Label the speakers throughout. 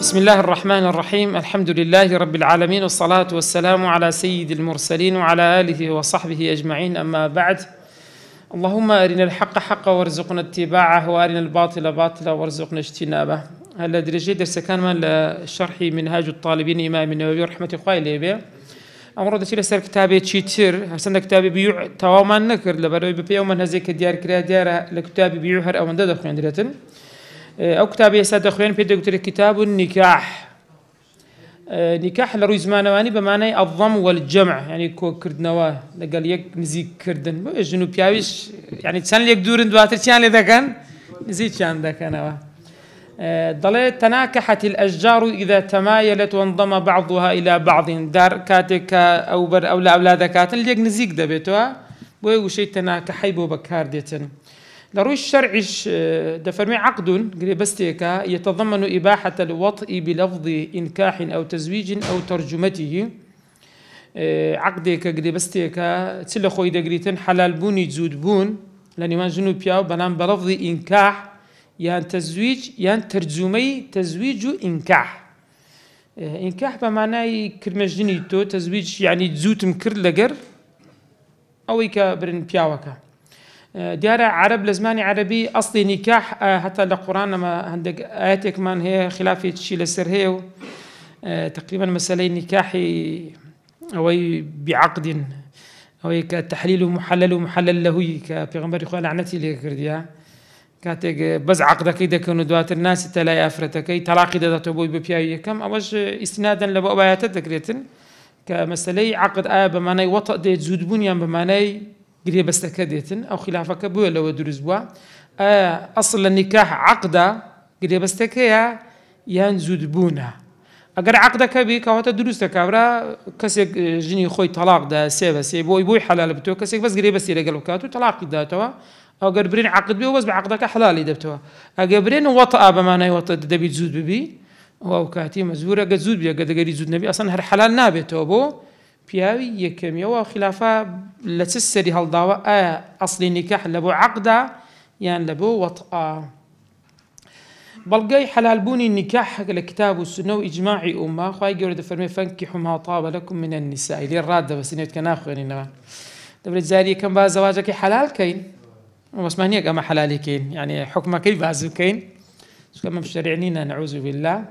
Speaker 1: بسم الله الرحمن الرحيم. الحمد لله رب العالمين، والصلاة والسلام على سيد المرسلين وعلى آله وصحبه أجمعين، أما بعد. اللهم أرنا الحق حقا وارزقنا اتباعه، وأرنا الباطل باطلا وارزقنا اجتنابه. هلا درجة درس كان من شرح منهاج الطالبين إمام النووي رحمة الله عليه. أمر دشيل سر كتابه تشيتر حسنا كتابه بيوع تواما نكر لبروي بيوم من هذيك ديار كرا ديار لكتاب بيوع هر أو من ده خيان درتن أو كتابه ساد خيان في دكتور كتاب النكاح. نكاح لروي زمانواني بمعنى الضم والجمع، يعني كو كردنوا لقال يك نزيك كردن جنوب ياويش، يعني تسان ليك دورن دواتر تسان لذا كان نزيد شان ذا كانوا ضلت تناكحت الأشجار إذا تمايلت وانضم بعضها إلى بعض دار كاتك أو بر أو لا أولاد كاتن ليك نزيك دبيتها بوي شيء تناكحي بو بكار ديتن لروي الشرعش دفرمي عقد قريبستيكا يتضمن إباحة الوطء بلفظ إنكاح أو تزويج أو ترجمته. عقدك قريبستيكا تسل خوي دقريتن حلال بوني جود بون لأني ما جنوب ياو بنام بلفظ إنكاح يان تزويج يان ترجمي تزويج إنكاح. إنكاح بمعنى كلمة جنيتو، تزويج يعني تزوت مكر لقر أو إيكا برن بياوكا. ديارة عرب لزماني عربي أصلي نكاح حتى القرآن لما عندك آياتك من هي خلافة شيء لسر هي تقريبا مسألة نكاحي أو بعقد أو كتحليل محلل ومحلل له كبيغمبر يقول لعنتي لك كرديا كاتك بز عقدك إذا كانوا دوات الناس تلاقي أفرتك تلاقي ده تبوي ببياي كم أوش استنادا لبؤبايات ذكرتن كمسألة عقد بمعنى وطأ ده زود بنيا بمعنى قريب بستكديتن أو خلافك بوي لو درس بوا أصل النكاح عقدة قريب بستكيا ينزود بونا أجر عقدك بيك أو تدرس تكابرا كسيك جني خوي طلاق ده سيبه بوي حلال بتوع كسيك بس قريب بس يرجع لكاتو طلاق ده توا أو قربرين عقد بيه وبس بعقدك حلال يدبتوا أقبرين وطأ بمعنى وطأ دبي زود ببي أو كاتي مزورة قد زود بيا قد قري زود نبي أصلا هر حلال نابته بو بياوي يكمي وخلافة لتسري هالضاوة أصل النكاح لبو عقدة يعني لبو وطأ بلقي حلال بوني النكاح الكتاب والسنة وإجماعي أمة خواهي قولة فرمي فانكحوا ما طاب لكم من النساء لي الرادة بس إنه كناخو يعني نما دبرت زاري كم بقى زواجك حلال كين بس ما هنيك أما حلال كين يعني حكمك كيف بازو كين كما مشرعنين نعوذ بالله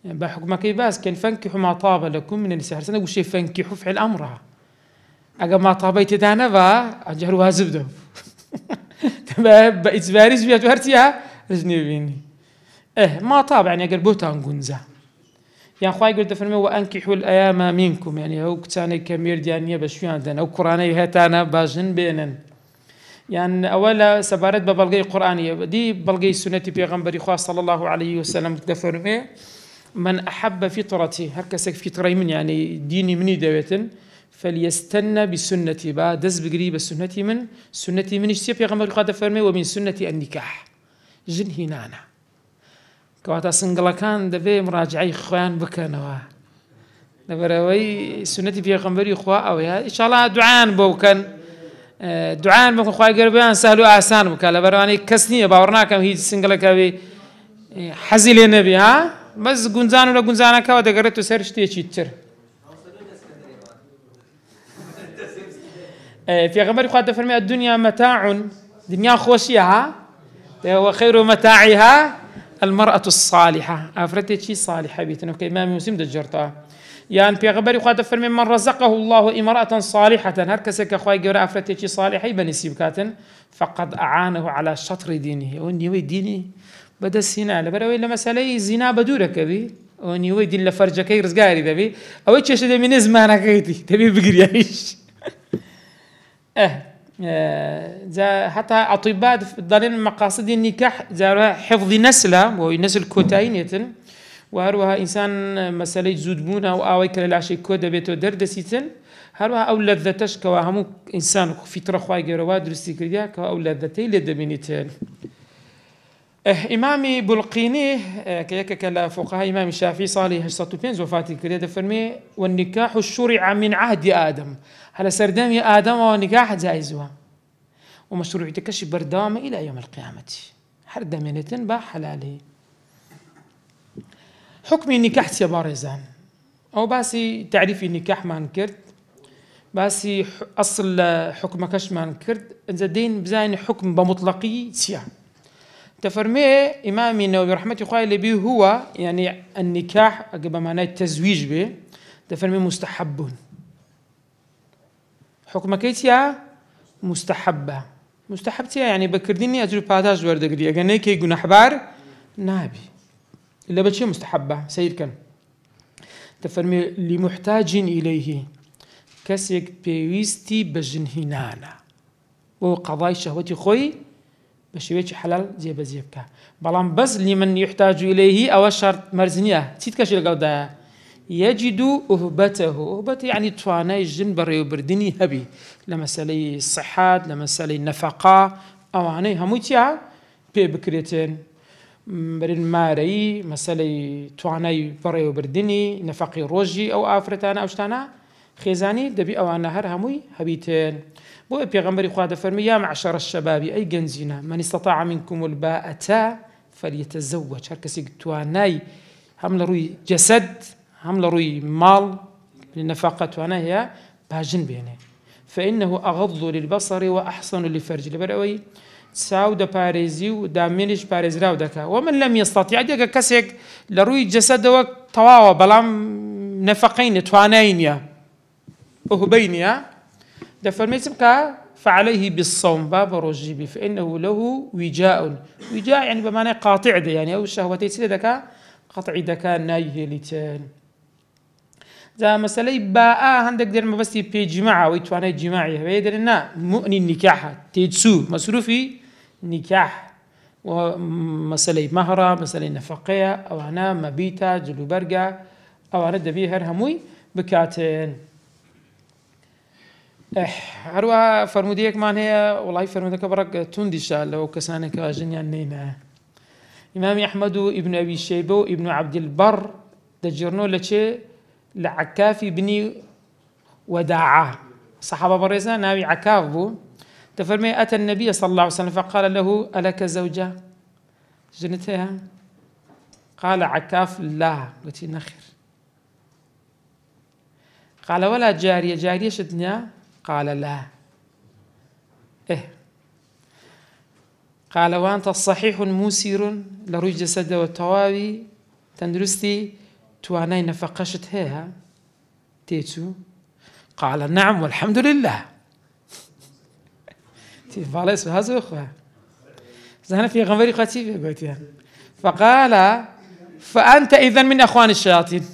Speaker 1: بحكمك كيف باز كين فانكحوا ما طاب لكم من النساء سنة وش فانكحوا فعل أمرها أجا ما طابيت دانا با أجهر وازب ده تمام بإجباريش بيت وهرتيها رجني بيني ما طاب يعني أجر بوتان جنزة يعني خواي قلت فرمي وأنكحوا الأيام منكم يعني هو كتاني كمير ديانية بشويان دان أو قرآني هتانا باجن بينن يعني أولا سبارت ببلغي قرآنية دي بلغي سنة بيغمبري خواه صلى الله عليه وسلم تفرمي من أحب فطرتي هكذا فطري من يعني ديني مني دويتن فليستنى بسنتي با دز بقريب السنة من سنتي من اشتيا بيغمبري خواه تفرمي ومن سنة النكاح جن هنانا كواتا سنقلا كان دبي مراجعي خوان بكانوا دبروي سنة بيغمبري خواه أو إن شاء الله دعان بوكان دعان بكون خواهي قربيان سهل وآسان بكالا برواني كسنية باورناكم هي سنقلك أبي حزيل النبي ها بس قنزان ولا قنزانا كوا دقرتو سرشتي تشيتر في غمر خواه فرمي الدنيا متاع دنيا خوشية ها وخير متاعها المرأة الصالحة أفرتي شي صالحة بيتنا كإمام مسلم دجرتها يعني في غبري خوات فرمي من رزقه الله امرأة صالحة هركسك أخوي جورا أفرتي صالحة بنسيب كاتن فقد أعانه على شطر دينه ونيوي ديني بدأ السينا لبروي لما مسألة زنا بدورك أبي ونيوي دين لفرجك يرزقاري ذبي أو إيش ده من زمانك كيتي تبي بقريش حتى أطباء ضلين مقاصد النكاح زاروا حفظ نسله ونسل كوتاينية وهروها إنسان مسألة زودبونا وآوي كلا العشي كودا بيتو دردسيتن هروها أو لذتش كوا همو إنسان فطرة خواهي جروا درستي كرديا كوا أو لذتي لدبينيتين. إمامي بلقيني كيك كلا فقهاء إمام الشافعي صالح السطوبين وفاتي كرديا فرمي والنكاح الشرع من عهد آدم على سردام آدم والنكاح جائزها ومشروعيتكش بردام إلى يوم القيامة حردمينتن با حلالي حكم النكاح تبارزان أو باسي تعريف النكاح ما نكرت باسي أصل حكم كش ما نكرت زدين بزاين حكم بمطلقي تيا تفرمي إمام النووي رحمة الله عليه به هو يعني النكاح قبل ما التزويج به تفرمي مستحب حكم كيتيا مستحبة مستحبتها يعني بكرديني أجر باتاج ورد قدي أجني كي يقول أحبار نابي إلا بشيء مستحبة سير كان تفرمي لمحتاج إليه كسيك بيويستي بجنهنانا وقضاء شهوتي خوي بشويش حلال زيب زيبك بلان بس لمن يحتاج إليه أو شرط مرزنية تيتكش القوضة يجد أهبته يعني تواناي الجن بري وبردني هبي لمسألة الصحات لمسألة النفقة أو عني هموتيا بكريتين برين ماري مسألة تواناي بري وبردني نفقي روجي أو آفرتانا أو شتانا خيزاني دبي أو نهر هموي هبيتين بو بيغمبري خواد فرمي يا معشر الشباب أي جنزينا من استطاع منكم الباءة فليتزوج هركسي تواناي هم لروي جسد هم لروي مال للنفقة وانا هي باجن بينه فإنه أغض للبصر وأحسن للفرج لبرأوي ساودة باريزي ودامينش باريز راودكا ومن لم يستطيع ديك كسيك لروي جسد وطواوة بلام نفقين توانين يا أهبين يا دفرميتبك فعليه بالصوم باب رجيبي فإنه له وجاء يعني بمعنى قاطع ده يعني أو الشهوتي سيدك قطع دكا نايه لتان ذا مسألة باء عندك دير ما بس يبي جماعة ويتوانا جماعي هيدرنا مؤني النكاح تيتسو مصروفي نكاح ومسألة مهرة مسألة نفقية أو أنا مبيتة جلو برقة أو أنا دبيهر هموي بكاتين هروها فرموديك مان هي والله فرمودك برك تندشا لو كسانك جنيان نينا إمام أحمد ابن أبي شيبة ابن عبد البر دجرنو لشيء لعكافي بني وداعة صحابة بريزة ناوي عكاف بو تفرمي أتى النبي صلى الله عليه وسلم فقال له ألك زوجة جنتها قال عكاف لا قلت نخر قال ولا جارية شدنا قال لا قال وأنت صحيح موسر لروي جسد والتواوي تندرستي تواناي نفقشت هيها تيتو قال نعم والحمد لله تيفاليس هذا أخوة زهنا في غمري قتيبة قلت فقال فأنت إذن من أخوان الشياطين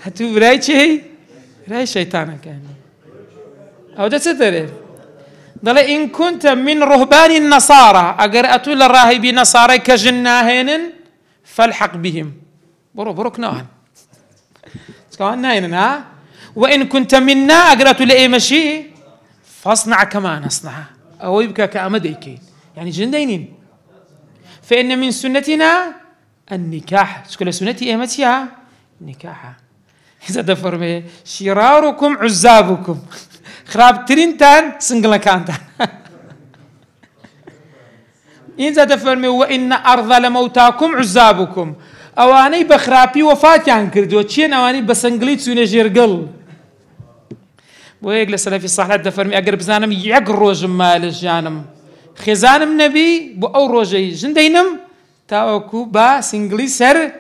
Speaker 1: هتو براي شيء راي شيطانك يعني أو تستدري ضل إن كنت من رهبان النصارى أقرأت للراهبين نصارى كجناهين فالحق بهم بروك نوعا سكوان ناين ها وإن كنت منا أقرأت لأي مشي فاصنع كما نصنع أو يبكى كأمديك يعني جندين فإن من سنتنا النكاح شكل سنتي إيمتها نكاحا إذا دفرمي شراركم عزابكم خراب ترينتان سنجلا كانتان إذا دفرمي وإن أرض لموتاكم عزابكم أواني بخرابي وفاتيان كردو تشين أواني بسنجليت سوني جيرقل ويقل سلفي الصحلة دفرمي أقرب زانم يقرو جمال الجانم خزانم نبي بو أو روجي جندينم تاوكو با سنجلي سر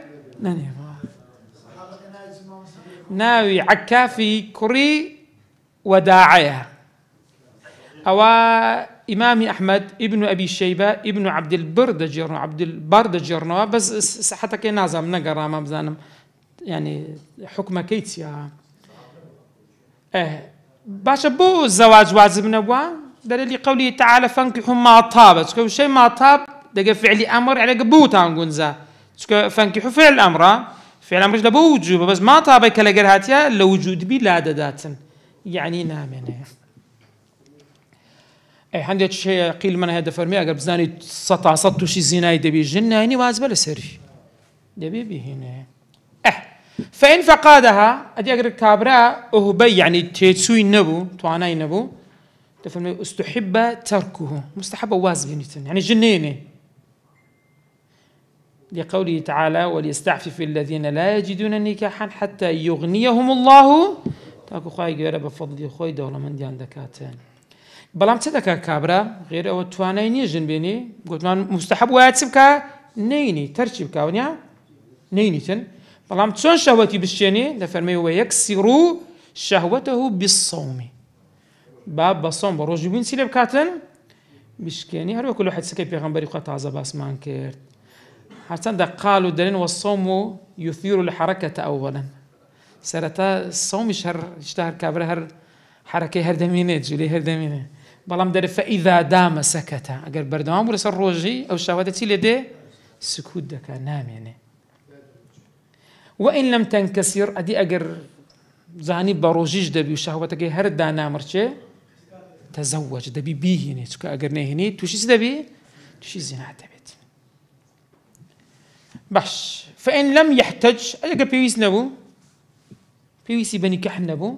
Speaker 1: ناوي عكافي كري وداعية أو إمام أحمد ابن أبي شيبة ابن عبد البر دجرنو بس حتى كي نازم نقرأ ما بزانم يعني حكمة كيتيا باشا بو الزواج واجب نبوا دليل قوله تعالى فانكحوا ما طاب تشكو شيء ما طاب دقى فعلي أمر على قبوتا نقولزا تشكو فانكحوا فعل الأمر فعل الأمر لبو وجوب بس ما طاب كلا قرهاتيا لوجود بلا دادات يعني نامنه عندك شيء قيل من هذا فرمي أقرب زاني سطو شي زناي دبي الجنة يعني واجب لسري دبي بهنا فإن فقادها أدي أقرب كابرا أهبي يعني تيتسوي النبو تواناي نبو تفهمي استحب تركه مستحب واجب يعني جنيني لقوله تعالى وليستعفف الذين لا يجدون نكاحا حتى يغنيهم الله تاكو خواهي غير بفضل خوي دولة من ديان دكاتين بلام تدكا كابرا غير او توانيني جنبيني قلت مستحب واتسبكا نيني ترشبكا ونيا نيني تن بلام تشون شهوتي بالشيني دفرمي ويكسروا شهوته بالصوم باب بالصوم بروجبين سيلب كاتن بشكيني هر كل واحد سكي بيغمبري قطع عزب اسمان كيرت حتى قالوا دلين والصوم يثير الحركة أولا سرتا الصوم اشتهر كابر هر حركة هردمينة جولي هردمينة بلام در فإذا دام سكت أجر بردوام ورس الروجي أو شهوتي لدي سكوت دكا نام يعني وإن لم تنكسر أدي أجر زاني بروجيج دبي وشهوتك هرد نامرشة تزوج دبي بيه هني تك أجر نهني توشي دبي توشي زنا دبيت باش فإن لم يحتج أجر بيويس نبو بيويسي بنكح نبو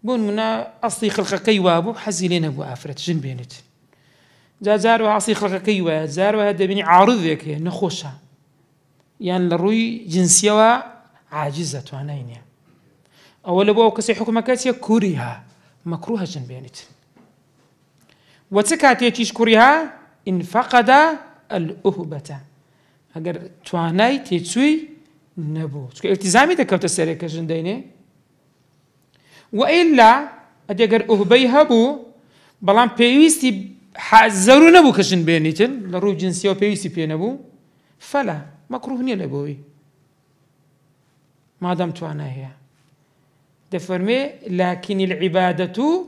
Speaker 1: بون منا أصلي خلقكي وابو حزيلين أبو آفرت جن بينت زاروا أصلي خلقكي وزاروا هذا بني عارضك نخوشها يعني لروي جنسية عاجزة وعناينيا أول أبو كسي حكمكاتيا كوريها مكروهة جن بينت وتكاتي تشكرها إن فقد الأهبة أجر تواناي تيتسوي نبو التزامي دكوت السريكة جن ديني وإلا أدي أجر أهبي هبو بلان بيويستي حزرو نبو كشن بينيتن لرو جنسية وبيويستي بينبو فلا مكروه نيل أبوي ما دام توانا هي دفرمي لكن العبادة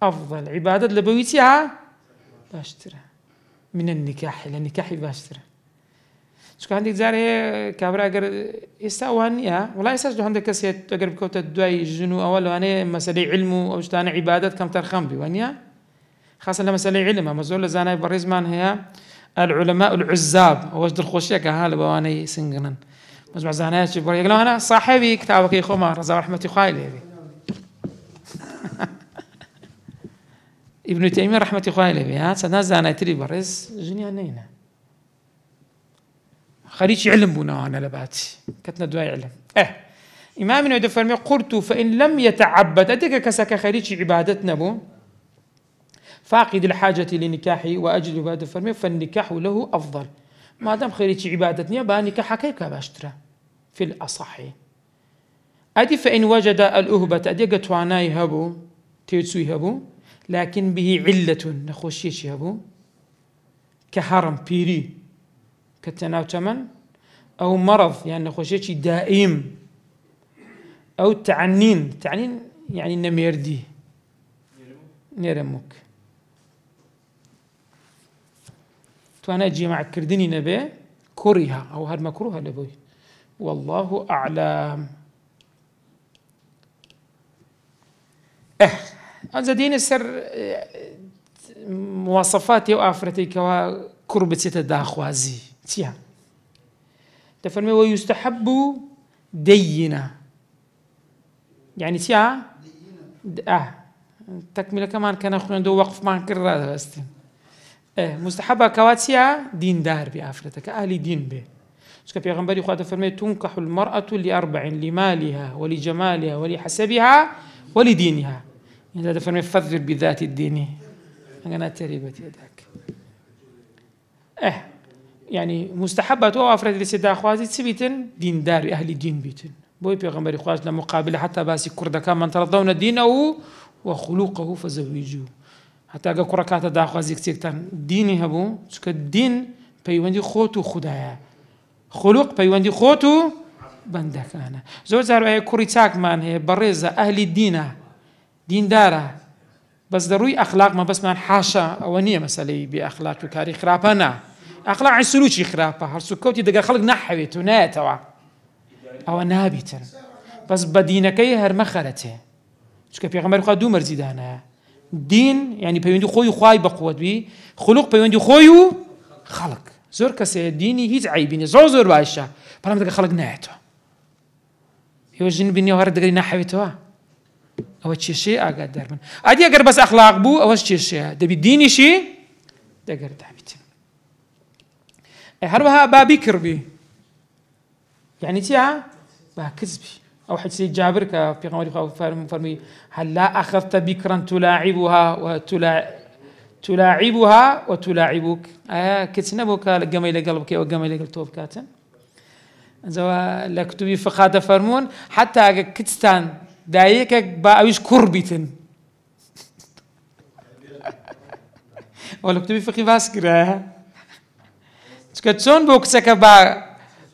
Speaker 1: أفضل عبادة لبويتها باشترى من النكاح للنكاح باشترى شو عندك زاري كابرا أجر يستوانيا ولا يسجد عندك كسيت أجر بكوت الدواي جنو أول وأنا مسألة علمه أو شتان عبادات كم ترخم بوانيا خاصة لما مسألة علمها مزول زانا بريزمان هي العلماء العزاب وجد الخوشية كهال بواني سنجنن مجمع زانا شبر يقولون أنا صاحبي كتابك يا خمار رضا رحمة خايلي ابن تيمية رحمة خايلي ها سنا زانا تري بريز جنيا نينا خريج علم بنا أنا لباتي كتنا دواء علم إمامنا يدفرمي قلت فإن لم يتعبد أديك كسك خريج عبادتنا بو فاقد الحاجة لنكاحي وأجل بعد فرمي فالنكاح له أفضل ما دام خريج عبادتنا با نكاح كيف باشترى في الأصح أدي فإن وجد الأهبة أديك تواناي هبو تيتسوي هبو لكن به علة نخوشيش هبو كهرم بيري كتناو تمن أو مرض يعني نخوشيش دائم أو تعنين يعني نميردي نيرمك توانا جماعة كردني نبي كرها أو هاد مكروه لبوي والله أعلم أنزدين السر مواصفاتي وآفرتي كوا كربتي تداخوازي تيا تفرمي ويستحب دينا يعني تيا تكملة كمان كان أخونا دو وقف ما كرر بس مستحبة كواتيا دين دار بآفرتك أهل دين به شكا بيغنبري خواهد فرمي تنكح المرأة لأربع لمالها ولجمالها ولحسبها ولدينها يعني هذا فرمي فذر بذات الدين أنا تريبت يدك يعني مستحبة وآفرت لسيدا خوازي تسبيتن دين دار أهل دين بيتن بوي بيغنبري خواهد لمقابل حتى باسي كرد كمان ترضون دينه وخلوقه فزوجوه حتى أجا كركات داخوازي كتيرتان ديني هبو شكا الدين بيواندي خوتو خدايا خلق بيواندي خوتو بندك أنا زور زارو أي كوريتاك مان هي بريزة أهل الدين دين دارة بس ضروري أخلاق ما بس مان حاشا أوانية مسألة بأخلاق وكاري خرابنا أخلاق عن سلوكي خرابة هرسوكوتي دقا خلق نحويت وناتوا أو نابتا بس بدينكي هرمخرته شكا بيغمبر خوا دو مرزيدانا دين يعني بيوندي خوي خواي بقوت بي خلق بيوندي خوي خلق زور كسي ديني هيز عيبيني زور باشا بلام دقا خلق ناتوا يوجن بني وهر دقا نحويتوا أو تشي أقدر دربن أدي أقدر بس أخلاق بو أو تشي دبي ديني شي دقر دعبتين هروها بابي كربي يعني تيا با كذبي أو حد سيد جابر في غمر فرمي هل لا أخذت بكرا تلاعبها وتلاعبك كتنبوك لقمي قلبك وقمي قلبك كاتن زوا لكتبي فقادة فرمون حتى كتستان دايك باويش كربيتن ولا كتبي فقي باسكرا تكتسون بوكسك با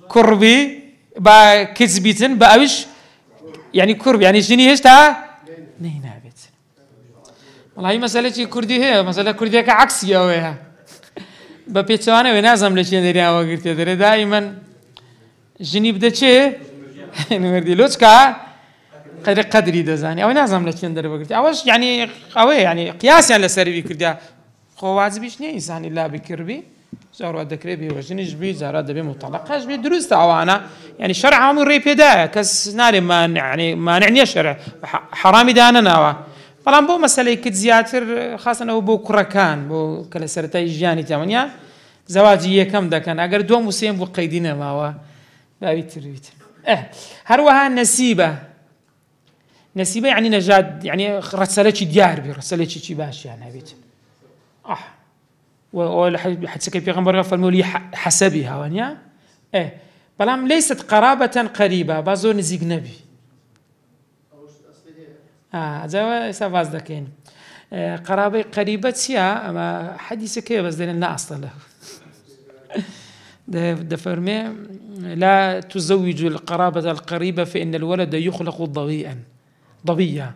Speaker 1: كربي با كتزبيتن باويش يعني كرب يعني شني هشتا نينا بيت والله مسألة كردي هي مسألة كردية كعكسية وياها ببيتوانا ونازم لشين دريا وقرت دري دائما جني بدا شيء نوردي لوتشكا قدري دزاني او نازم لشين دري وقرت اوش يعني قياس على سربي كرديا خو واجبيش ني انسان الا بكربي زارو ذكري بي وجني جبي زارا دبي مطلقه جبي دروس تاوانا يعني شرع امر ريبيدا كس ناري ما يعني ما نعني شرع حرامي دانا نوا طالما بو مساله كتزياتر خاصه بو كركان بو كلا سرتي جاني تمانيا زواجيه كم ده كان اگر دو مسلم بو قيدنا ماوا بايتر هروها نسيبه يعني نجاد يعني رساله ديار بي رساله شي باش يعني بيت ولا حتى كيف يغمر فرموا لي حسبها ونيا بلام ليست قرابة قريبة بازو نزيق نبي زوا سافاز دكين قرابة قريبة سيا أما حديث كيف بس لنا أصلا ده فرمي لا تزوج القرابة القريبة فإن الولد يخلق ضويا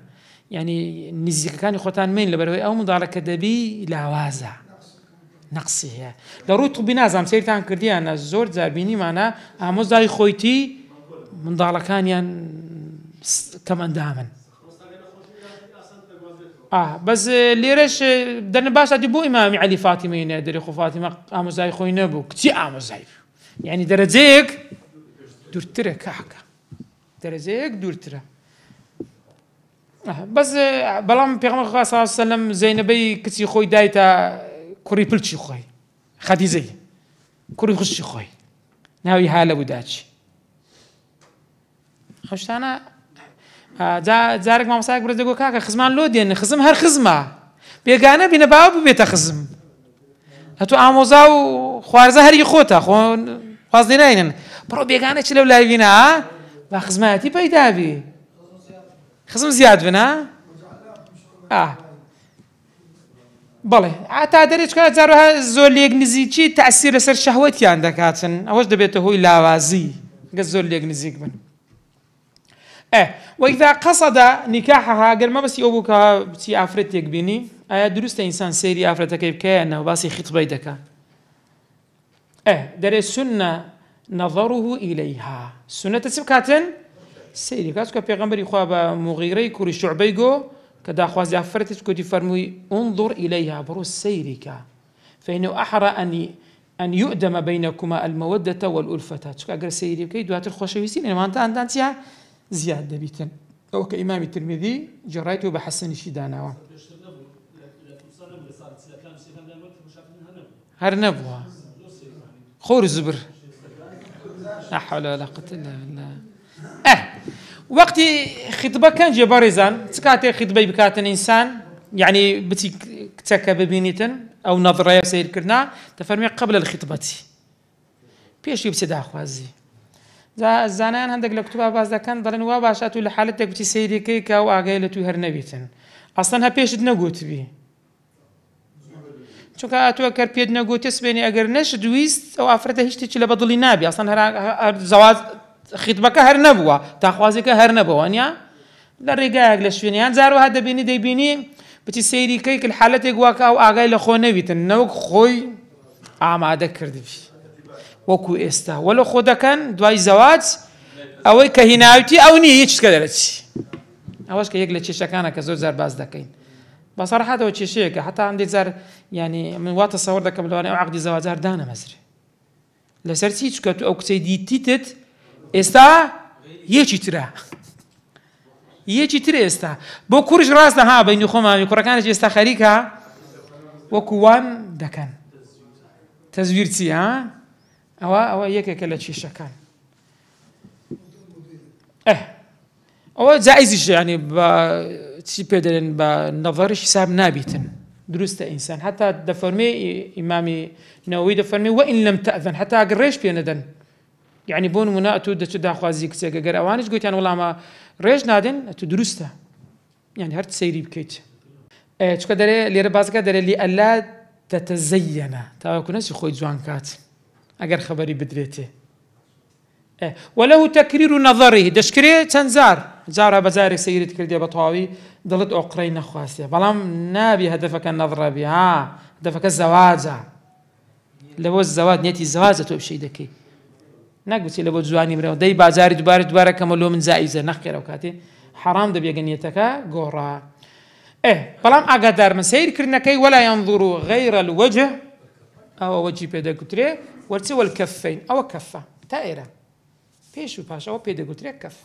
Speaker 1: يعني نزيق كان يخوتان مين لبروي أو مضارة كدبي لا وازع نقصية لو بنازم سيرتان كردي أنا زور زاربيني معنا أموزاي خويتي من ضالكانيا كمان دامن بس ليرش درنا باش أدبو إمامي علي فاطمة ينادر خو فاطمة أموزاي خوي نبو كتي أموزاي يعني درجيك دورتره كحكا درجيك دورتره بس بلام بيغمر صلى الله عليه وسلم زينبي كتي خوي دايتا كوري بلشي خوي خديزي كوري خشي خوي ناوي حالة وداتشي خشت أنا جارك ما مساك برز دقو كاكا خزمان لودي إن خزم هر خزمة بيجانا بينا باب بيتا خزم هتو آموزاو خوارزة هر يخوتا خواصدينين برو بيجانا شلو لا بينا خزماتي بيدا بي خزم زياد بنا بله عتا دريج كات زارها زوليق نزيجي تأثير سر شهوتي عندك هاتن أوش دبيته هو لاوازي قز زوليق نزيق من وإذا قصد نكاحها قال ما بس يوبوكها بتي أفرتك بيني درست إنسان سيري أفرتك كيف كأنه باسي خطبة يدك دري سنة نظره إليها سنة تسبكاتن سيري كاسكو بيغمبر يخواب مغيري كوري شعبيقو كدا خوازي أفرتك كنت فرمي انظر إليها بروس سيرك فإنه أحرى أن يؤدم بينكما المودة والألفة أقر سيري كي دوات الخوشويسين ما أنت زيادة بيتن أو كإمام الترمذي جريته بحسن شدانا هرنبوها خور الزبر لا حول ولا قوة إلا بالله وقت خطبة كان جبارزان تكاتي خطبة بكاتن إنسان يعني بتي كتكب بينيتن أو نظرة سير كرنا تفرمي قبل الخطبة بيش يبتدأ خوازي زانان عندك لكتبها باز كان ضلن واباشاتو لحالتك بتي سيري كيكا وعقيلتو هرنبيتن أصلا هبيش دنقوت بي چونکە ئەتوەکەر پێت نەگوتێس بێنی ئەگەر نەشت ویست ئەو ئافرەتە هیچ شتێکی لە بەدڵی نابێ ئەسڵەن هەر زەواج خیتبەکە هەر نەبووە تاخوازیەکە هەر نەبووە وانیا لە ڕێگایەک لە شوێنیان جاروها دەبینی دەیبینی بچی سەیری کەیک حالەتێک واکە ئەو ئاگای لە خۆ نەبیتن نەوەک خۆی ئامادە کردبی وەکو ئێستا وەلە خۆ دەکەن دوای زەواج ئەوەی کە هیناویتی ئەو نییە هیچ شتکە دەرەچی ئەوەش کە یەک لە کێشەکانە کە زۆر جار باز دەکەین بصراحة هذا شيء حتى عندي زار يعني من وقت تصور ذاك بلواني أو عقد زواج زار دانا مزري لسرتي شكت أو كسيدي تيتت استا يجي ترى استا بكورج راسنا ها بين خما يكره كانت استا خريكها وكوان دكان تزويرتي ها ئەوە یەکێکە لە کێشەکان. ئەوە جائزیش ینی بە چی پێ دەڵێن بە نەظەریش حساب نابیتن دروستە ئینسان هەتا دەفەرمێ ئیمامی نەوەوی دەفەرمێ وئین لەم تەئذەن هەتا ئەگەر ڕێژ پێ نەدەن یعنی بۆ نمونە ئەتوو دەچێت داخوازی کچێک ئەگەر ئەوانش گوتیان وەڵامە ڕێژ نادێن ئەتوو دروستە یعنی هەر سەیری بکەیت چکە دەرێ لێرە بازەکە دەرێ لئەلا تەتەزەیەنە تاوەکو نەچی خۆی جوان کات ئەگەر خەبەری بدرێتێ وله تكرير نظره دەشکرێ چەند جارە بەجارێک سەیرت کردێ بە تەواوی دڵت ئۆقرەی نەخواستێ بەڵام نابی هەدەفەکە نەظرە بێ هەدەفەکە زەواجە لە بۆ زەواج نێتی زەواجە تۆ بشەی دەکەی نەگوتی لە بۆ جوانی مرەوە دەی بازاری دووبارە کەمەلۆ من جائیزە نەخێرە و کاتێ حرام دەبێ گەنیەتەکە گۆڕا بەڵام ئاگادار من سەیرکردنەکەی ولا ينظر غير الوجه ئەوە وەجی پێ دەگوترێ وەرچە والکەفەین ئەوە کەفە تا ئێرە پێش و پاشەوە پێ دەگوترێ کەف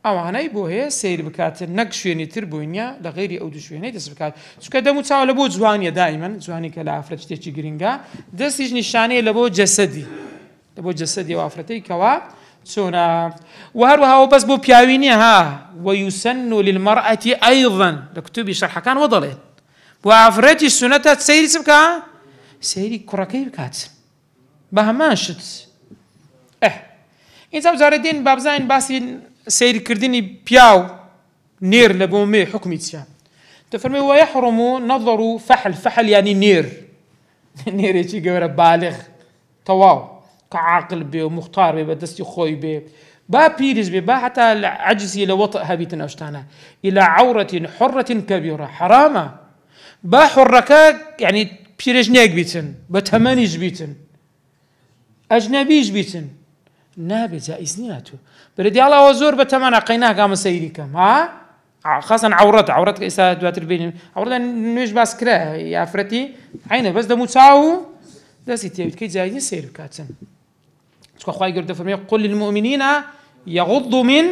Speaker 1: ئەوانەی بۆ هەیە سیر بکاتن نەک شوێنی تر بووینە لە غیری ئەو دوو شوێنەی دەست بکات چکە دەم و چاو لە بۆ جوانیە دائیمەن جوانی کە لە ئافرەت شتێکی گرنگە دەستیش نیشانەیە لە بۆ جەسەدی لە بۆ جەسەدی و ئافرەتەی کەوا چۆنە و هەروەها بەس بۆ پیاوی نییە ويسن للمرأة أيضا لە کتوبی شەرحەکان وە دەڵێت بۆ ئافرەتی سونەتە سەیری چ بکە سەیری کوڕەکەی بکات بە هەمان شت ئینجا جارە دێن بابزانین باسی سەیرکردنی پیاو نێر لە بۆ مێ حکمی چیە دەفەرمێ وەیەحڕم نەظەر فەحل یانی نێرێکی گەورە بالغ تەواو کە عاقل بێ و مختار بێ بە دەستی خۆی بێ با پیرش بێ با حتا عەجزی لە وەطئ هەبیتن ئەو شتانە إلى عورة حرة كبيرة حرامە با حڕەکە یعنی پیرژنێک بیتن بە تەمەنیش بیتن ئەجنەبیش بیتن نابێ جائز نییە تۆ بەرە دیاڵەوە زۆر بە تەمەنە قەی ناکامە سەیری کەم خاصن عورەت کە ئێستا دواتر بینین عورەتە نوێژ باس کرا یافرەتی عینە بەس دەم و چاو و دەستی تێویتکەی جایز نیە سەیر بکاتن چکە خوای گەورە دەفەرمێ قل للمؤمنین يغضوا من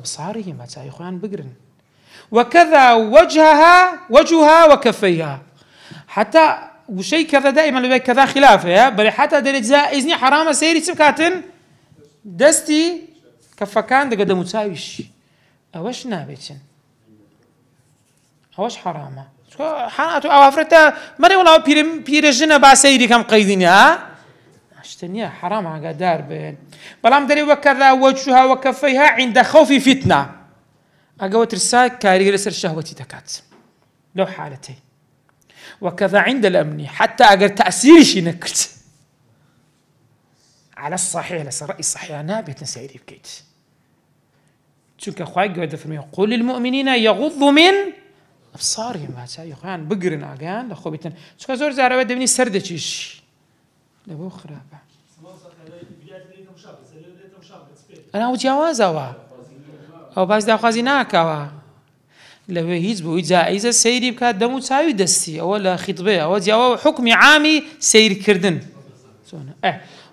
Speaker 1: أبصارهم چاوی خۆیان بگرن وكذا وجهها وكفيها حتى وشيء كذا دائما لبي كذا خلافه بل حتى درجة جائزني حرام سيري سبكاتن دستي كفكان دقا دمو تساويش اوش نابتن اوش حرامه حرامه او افرتا مري والله بيرجنا با سيري كم قيدين اشتنيا حرام قدار بين بلام دري وكذا وجهها وكفيها عند خوف فتنه اقوت رساك كارير سر شهوتي تكات لو حالتي وكذا عند الأمن حتى أقر تأثيرش نكت على الصحيح لس الرأي الصحيح نابت نسيري بكيت چونك أخوائي قد فرمي قول للمؤمنين يغضوا من أبصارهم هذا يخوان بقرن أقان لخو بيتن چونك زور زارة بده مني سردشيش لبو خرابة أنا أو جوازة أو باز داخوازي ناكوا لەوێ هیچ بووی جائزە سەیری بکات دەم و چاوی دەستی ئەوە لە خیتبێ ئەوە جیاوە حکمی عامی سەیرکردن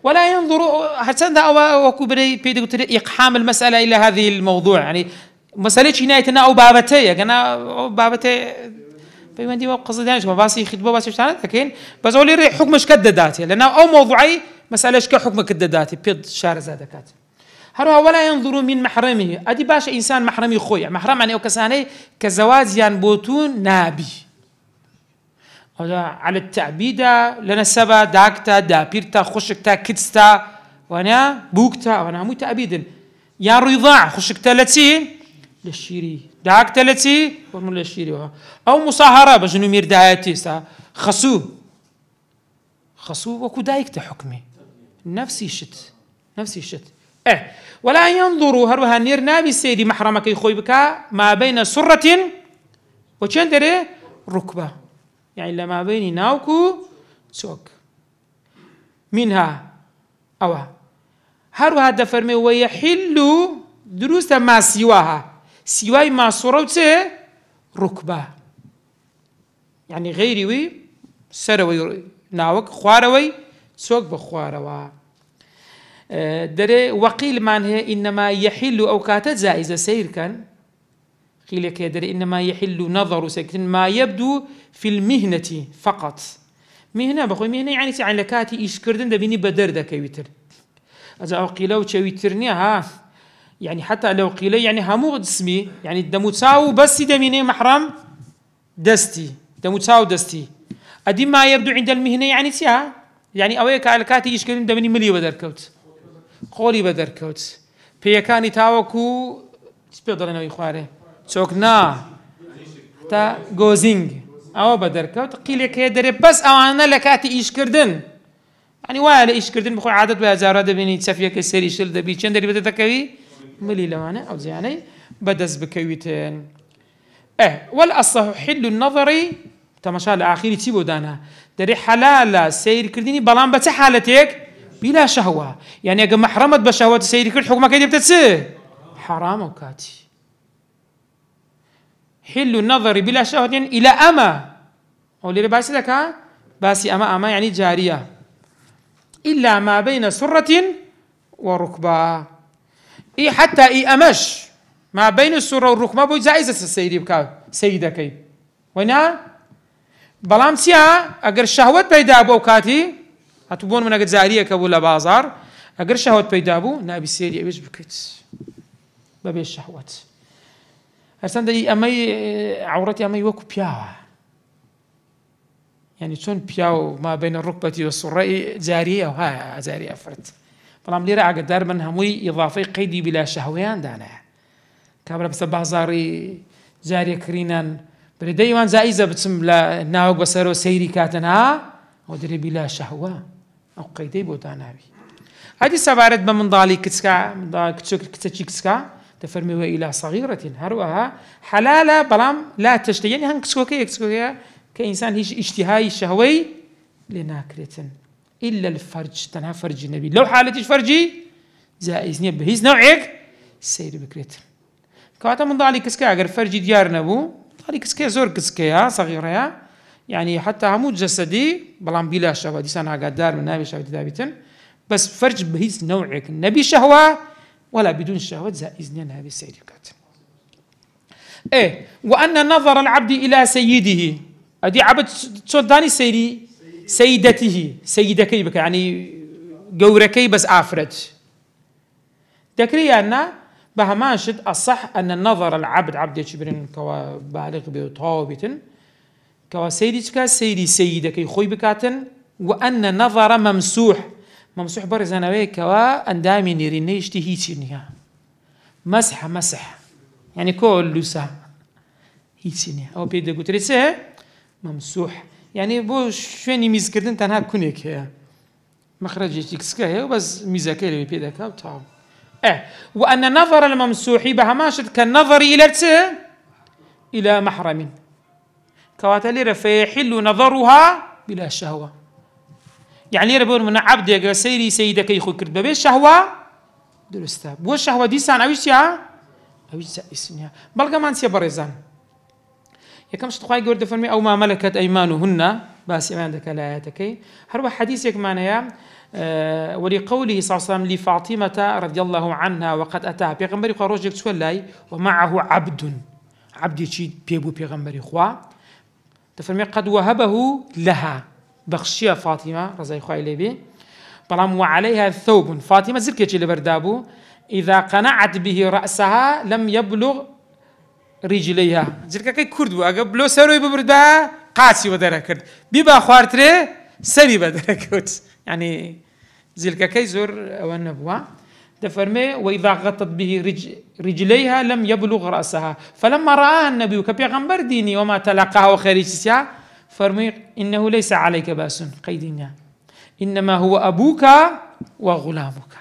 Speaker 1: ولا ينظر حسن أو كبري بيدو إقحام المسألة إلى هذه الموضوع يعني مسألة نهايتنا أو بابتي أنا بابتي بيوندي قصدي دانش ما باسي خطبة باسي شتانة لكن بس أولي حكمش كدداتي لأن أو موضوعي مسألة كحكم كدداتي بيد شار زادكات هروها ولا ينظر من محرمه أدي باش إنسان محرمي خويا محرم يعني أو كساني كزواج ينبوتون نابي على التعبيد لنا سبا داكتا دابيرتا خشكتا كتستا وانا بوكتا وانا مو تعبيد يا رضاع خشكتا لتي للشيري داكتا لتي ورمو للشيري أو مصاهرة بجنو مير دايتي خسو وكو دايكتا حكمي نفسي الشت ولا ينظر هروها نير نابي سيدي محرمك يخوي بكا ما بين سرة وشندري ركبة يعني لما بين ناوكو سوك منها أو هروها دفرمي ويحل دروس ما سواي ما صروته ركبة يعني غيري وي سروي ناوك خواروي سوك بخواروي دري وقيل معناه إنما يحل أوقات جائزة سير كان قيل كدري إنما يحل نظر سكن ما يبدو في المهنة فقط مهنة بخوي مهنة يعني يعني لكاتي إيش كردن دبيني بدر ده كويتر إذا قيل أو شويترني ها يعني حتى لو قيل يعني همو اسمي يعني دموتساو بس دميني محرم دستي دموتساو دستي أدي ما يبدو عند المهنة يعني سيا يعني أويك على كاتي إيش كردن دبيني ملي بدر كوت قولي بدر كوت بيكاني تاوكو تبيضل أنا ويخواره شوكنا تا جوزينج أو بدر كوت قيل لك يدري بس أو أنا لكاتي إيش كردن يعني ولا إيش كردن بخو عادة بهزارة دبيني تسافيا كسر شل دبي كم دري بدر تكوي ملي لوانا أو زياني بدس بكويتين والأصح حل النظري تماشى الأخير تيبو دانا دري حلال سير كرديني بلان بتحالتك بلا شهوة يعني أجا محرمت بشهوة سير كرد حكمك كده بتتسه حرام وكاتي حل النظر بلا شهوة يعني إلى أما أو اللي باسي لك باسي أما يعني جارية إلا ما بين سرة وركبة إيه حتى إيه أمش ما بين السرة والركبة بو جائزة السيدي بكا سيدة كي وينا بلام سيا أجر شهوة بيدا أبو كاتي هتبون من أجر زارية كبولا بازار أجر شهوة بيدا أبو نابي سيدي أبيش بكت ببي الشهوات هرسان دي أمي عورتي أمي وكو بياو يعني شون بياو ما بين الركبة والسرة زارية وها زارية فرت بلام ليرة أقدر من هموي إضافي قيدي بلا شهويان دانا كابرا بس بازاري جارية كرينان بردي وان زائزة بتسم لا ناوق بسرو سيري كاتنا ودري بلا شهوة أو قيدي بوداناوي هذه سبارت بمن ضالي كتسكا من ضالي كتسكي كتسكا تفرمي إلى صغيرة هروها حلالة بلام لا تشتهي يعني هن كتسكوكي كإنسان هيش اشتهاي الشهوي لناكرة إلا الفرج تنها فرج النبي لو حالة فرجي زائز نيب هيز نوعك سير بكريت كواتا من ضالي كسكا أجر فرجي ديار نبو ضالي كسكا زور كسكا صغيرة يعني حتى عمود جسدي بلام بلا شهوة دي سنة قدار من نبي شهوة ثابتا بس فرج بهيز نوعك النبي شهوة ولا بدون شهوة زائز نين هذه السير بكريت وأن نظر العبد إلى سيده أدي عبد صداني سيري سيدته سيدكي بك يعني جوركي بس آفرج ذكري أن بهماشد الصح أن النظر العبد عبد يشبرين كوا بالغ بطاوبة كوا سيدك سيدي سيدكي خوي بكاتن وأن نظر ممسوح برزانوي كوا أندامي نيرينيش تهيتينيا مسح يعني كل لسا هيتينيا أو بيدا قلت لسه ممسوح يعني بو شويني ميز كردن تنها كونيك هي مخرج تكسكا هي وبس ميزاكي اللي بيدا كاو وأن نظر الممسوح بهماشت كالنظر إلى محرم كواتلي فيحل نظرها بلا شهوة يعني ربون من عبد يا سيري سيدك يخو كرد ببي الشهوة درستا بو الشهوة دي سان أويش اسمها بل كمان سيا بريزان يا كم شتخواي جورد فرمي أو ما ملكت أيمانهن بس عندك الآياتك هرب حديثك معنا يا ولقوله صلى الله عليه وسلم لفاطمة رضي الله عنها وقد أتاها بيغمبري خوا روجك تولي ومعه عبد يشي بيبو بيغمبري خوا تفرمي قد وهبه لها بخشية فاطمة رضي الله عنها بلام وعليها ثوب فاطمة زركة اللي بردابو إذا قنعت به رأسها لم يبلغ رجليها زركة كي كردو أقبلو سروي ببردا قاسي ودرا كرد بيبا خوارتري سري بدرا كرد يعني زركة كي زور والنبوة تفرمي وإذا غطت به رجليها لم يبلغ رأسها فلما رآها النبي كبيغمبر ديني وما تلقاه خريجسيا فرمي إنه ليس عليك بأس قيدنا إنما هو أبوك وغلامك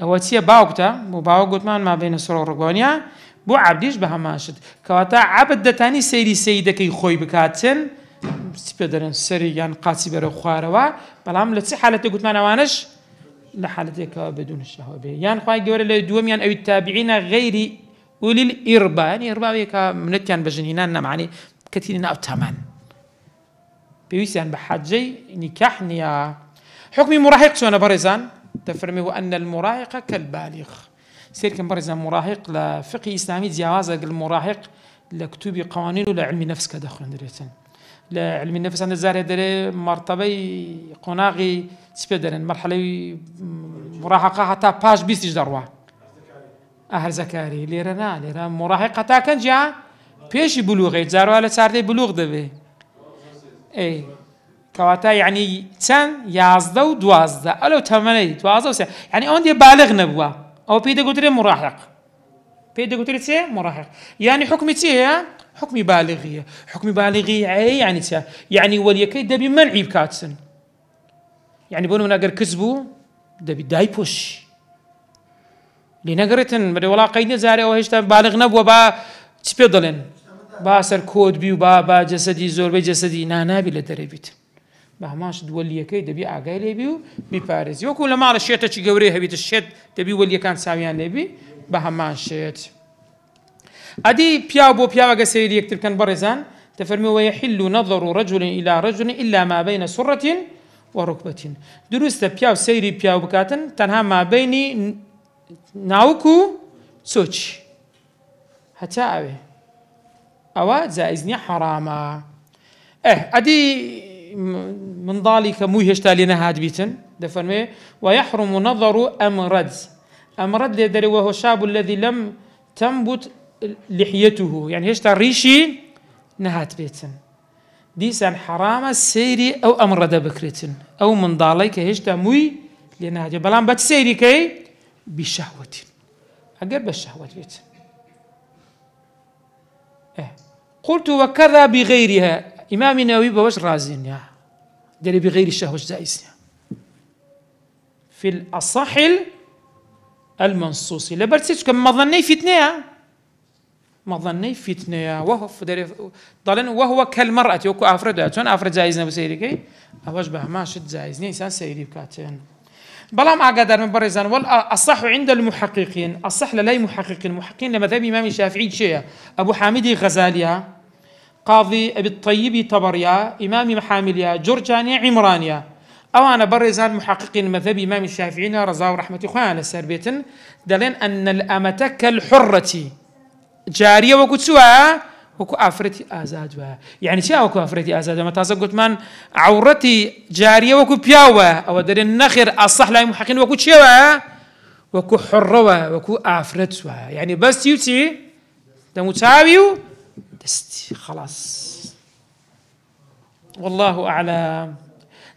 Speaker 1: أوتيا باوكتا وباوكت ما بين السرور والرقوانيا بو عبديش بهماشد كواتا عبد تاني سيدك يخوي بكاتن سبيدرن سريان قاسي برو خواروا بلام لتسي حالتي قلت ما نوانش لحالتك بدون الشهوة به يعني خواهي قولي لدوم يعني أو التابعين غير أولي الإربا يعني إربا بيكا منتيان بجنينان معني كثيرين أو تامان بيوسيان بحاجي نكاح نيا حكمي مراهق سوانا برزان تفرمي وأن المراهق كالبالغ سير كم برزان مراهق لفقه إسلامي جواز المراهق لكتب قوانين ولعلم نفس كدخل دريتن لعلم النفس عند الزاري دري مرتبة قناغي سبيدرن مرحلة مراهقة حتى باش بيستش دروا أهل زكاري ليرنا مراهقة تا كان جا بيش بلوغي زاروا على ساردي بلوغ دبي اي كواتا يعني تن يازده ودوازده ألو تمني دوازده وسه يعني أون دي بالغ نبوا أو بيدا قلت مراهق بيدا قلت مراهق يعني حكمي هي حكمي بالغية حكمي بالغية يعني يعني وليكي دبي منعي بكاتسن يعني بونو ناقر كذبو دبي دايبوش لنقرتن بدي ولا قيدنا زاري أو هشتا بالغ نبوا با تبيضلن با سر كود بيو با جسدي زور بجسدي نابي لدربيت بهماش دوليكي دبي اگاي لبيو بيبارز يوكو لما على الشيطه تشي غوري هبيت الشيط دبي ولي كان ساويان لبي بهماش شيط ادي بياو بو بياو اگا سيري يكتب كان برزان تفرمي ويحل نظر رجل الى رجل الا ما بين سره وركبه درست بياو سيري بياو بكاتن تنها ما بين ناوكو سوتش حتى اوي أو زائزني حراما أدي من ذلك موي هشتا لنا هاد بيتن دفرمي ويحرم نظر أمرد يدري وهو شاب الذي لم تنبت لحيته يعني هشتا ريشي نهات بيتن دي سان حرام سيري أو أمرد بكرتن أو من ذلك هشتا موي لنا هاد بلان بات سيري كي بشهوة أقرب الشهوة بيتن قلت وكذا بغيرها إمام النووي بوش رازين يا دلي بغير الشهوة جائز في الأصح المنصوص لبرتش كم مظني فتنة وهو ضلن وهو كالمرأة يوكو أفرد شون أفرد جائزنا بسيري أوش به ما شد جائزني إنسان سيري بكاتين بلا ما قدر من برزان والأصح عند المحققين الصح للاي محققين لمذهب إمام الشافعي شيء أبو حامد غزاليا قاضي أبي الطيب طبريا إمام محامليا جرجانيا عمرانيا أو أنا برزان محققين مذهب إمام الشافعي رضاه ورحمة خوان السربيتن دلين أن الأمة كالحرة جارية وكتسوا وكو أفرتي آزاد يعني شو وكو أفرتي آزاد ما تاسق من عورتي جارية وكو بياوة أو درين النخر الصح لا محققين وكو تشوا وكو حرة وكو أفرت يعني بس يوتي ده متساوي دستي خلاص والله أعلم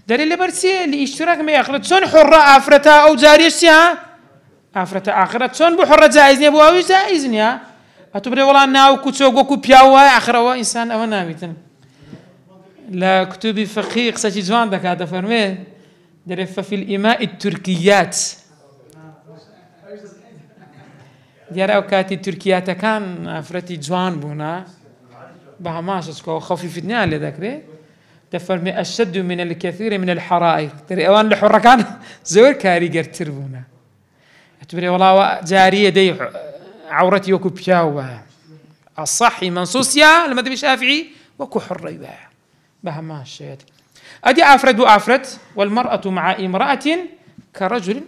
Speaker 1: دليل برسي لاشتراك ما يأخذ شون حرة أفرتها أو جارية شيء أفرتها آخرة شون بحرة جائزني أبو أوي جائزني أتبري والله ناو كتوغو كوبياوا آخرة إنسان أو ناميتن لا كتبي فقيه قصتي جوان دك هذا فرمي درف في الإماء التركيات ديار أوقات التركيات كان أفرتي جوان بونا بهماش اسكو خفيفتني على ذاكري تفرمي أشد من الكثير من الحرائق ترى أوان الحرة كان زور كاري قرتر بونا أتبري والله جارية دي عورتي وكو بياوة الصحي منصوصيا المذهب الشافعي وكو حرية بهماش أدي أفرد وأفرد والمرأة مع امرأة كرجل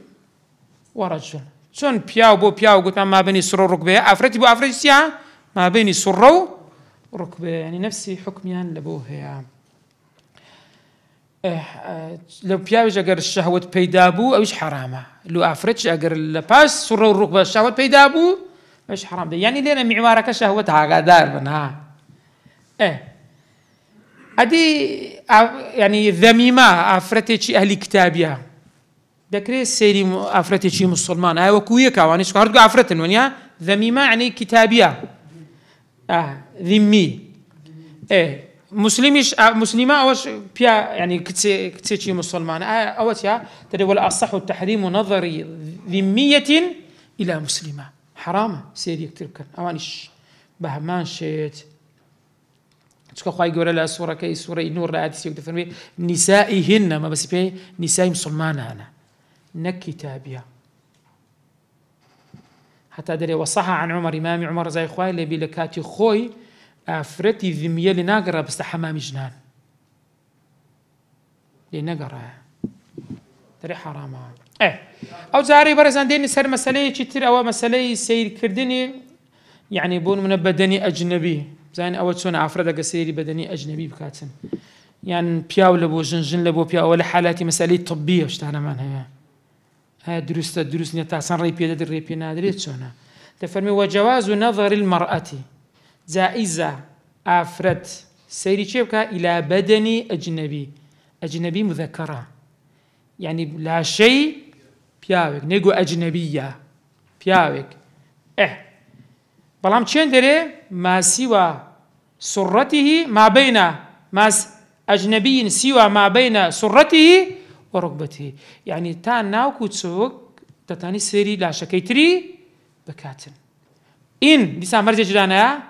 Speaker 1: ورجل شون بياو بو بياو قلت ما بين سرو ركبه أفرد بو أفرد سيا ما بين سرو ركبه يعني نفسي حكميان لبوه يا لو بياوش أجر الشهوة بيدابو أوش حرامة لو أفرد أجر الباس سرو ركبه الشهوة بيدابو ايش حرام ده يعني لنا معمارك شهوتها قادر بنها ادي يعني ذميمه افرتي اهل كتابيا ذكري سيري افرتي مسلمان ايوا كويه كواني شكرت افرتن ونيا ذميمه يعني كتابيا ذمي مسلميش مسلمه اوش بيا يعني كتشي مسلمان اوش يا تدي ولا اصح التحريم نظري ذميه الى مسلمه حرام سيري يكتب كان أوانيش بهمان شيت تشكو خواهي قولا لا سورة كي سورة نور لا عادي سيكتب فرمي نسائهن ما بس بي نساء مسلمان أنا نكتابيا حتى دري وصحها عن عمر إمام عمر زي خواهي اللي بلكاتي خوي أفرتي ذمية لناقرة بس حمام جنان لناقرة دري حرامة أو زاري برزان ديني سر مسألة كتير أو مسألة سير كردني يعني بون من بدني أجنبي زين أول شون عفرة قصيري بدني أجنبي بكاتن يعني بياو لبو جنجن لبو بياو ولا حالاتي مسألة طبية وش تعنا معناها هاي دروس نتاعسان ريبي دادر ريبي نادريت شونا تفرمي وجواز نظر المرأة جائزة عفرت سيري شبكة إلى بدن أجنبي مذكرة يعني لا شيء بياوك نيجو أجنبية بياوك بلام تشين دري ما سوى سرته ما بين ما أجنبي سوى ما بين سرته وركبته يعني تان ناوكو تسوق تتاني سيري لا شكيتري بكاتن إن ديسا مرجع جرانا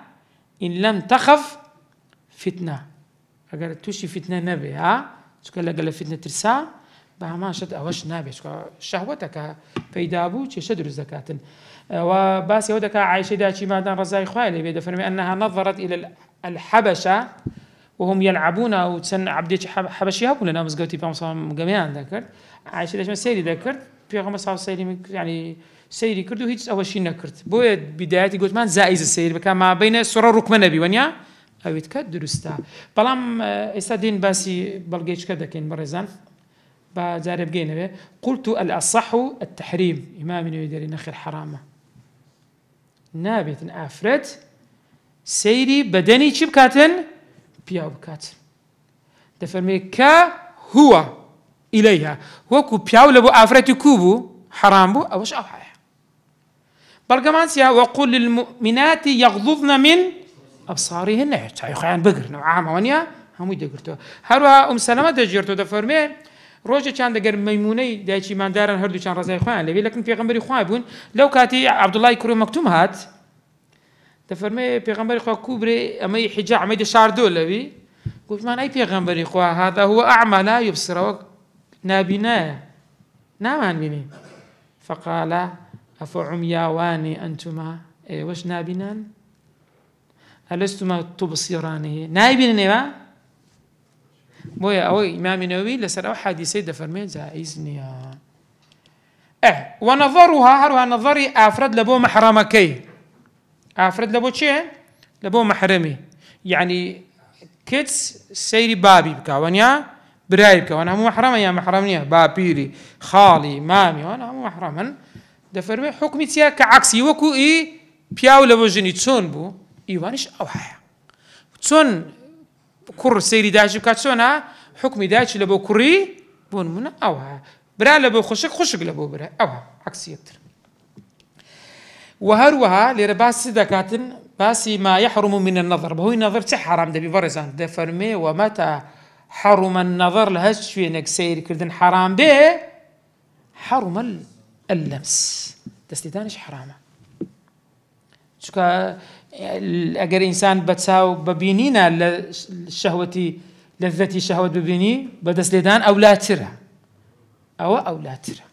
Speaker 1: إن لم تخف فتنة أجر توشي فتنة نبي تقول لك فتنة ترسا بهما شد أوش نبي شهوتك فيدابو تشدر الزكاة وباس يودك عايشة داشي مادان رزاي خوالي بيد فرمي أنها نظرت إلى الحبشة وهم يلعبون أو تسن عبدي حبشي هابون لنا مزقوتي بامصام جميعا ذكر عايشة داش ما سيري ذكر في غمس صار سيري يعني سيري كردو هيج أول شيء نكرت بوي بدايتي قلت ما زائز السير بكان ما بين سورة ركمة نبي ونيا أو يتكدر استا بلام استدين باسي بلقيش كذا كين برزان بجارب جينا قلت الأصح التحريم إمام يدري نخر حرامه نابت أفرت سيري بدني شبكاتن بياو بكاتن دفرمي كا هو إليها وكو بياو لبو أفرت كوبو حرام بو أوش أو حاجة برقمانسيا وقل للمؤمنات يغضضن من أبصارهن تعيخان بقر نوعا ونيا هم يدقرتو هروها سلمة دجرتو دفرمي روجه چند اگر میمونی دایچی من دارن هر دو چند رضای خوان لبی لكن پیغمبری خواه بون لو کاتی عبدالله کرو مکتوم هات تفرمي پیغمبری خواه کوبری امی حجاع امی شاردو لبی قلت من ای پیغمبری خواه هذا هو اعمى لا يبصر نابنا نامان بینی فقال افعمياواني انتما اي وش نابنان ألستما تبصرانه نايبين ما بويا أو إمام النووي لسر أو حديثي دفرمي جائزني ونظرها هروها نظري أفرد لبو محرمكي أفرد لبو شيء لبو محرمي يعني كيتس سيري بابي بكا ونيا براي بكا وانا مو محرمة يا محرمني بابيري خالي مامي وانا مو محرما دفرمي حكمي تيا كعكسي وكو إي بياو لبو جني تون بو إيوانش أو حيا تون كر سيري داجي كاتسونا حكمي داجي لبو كري بون منا أوها برا لبو خشك لبو برا أوها عكس يتر وهروها لرباس دكاتن باسي ما يحرم من النظر بهو النظر تحرم دبي برزان دفرمي ومتى حرم النظر لهش في انك سيري كردن حرام به حرم اللمس دستيدانش حرامه شكا اگر انسان بتساو ببينينا الشهوتي لذتي شهوة ببيني بدس لدان او لا ترى او لا ترى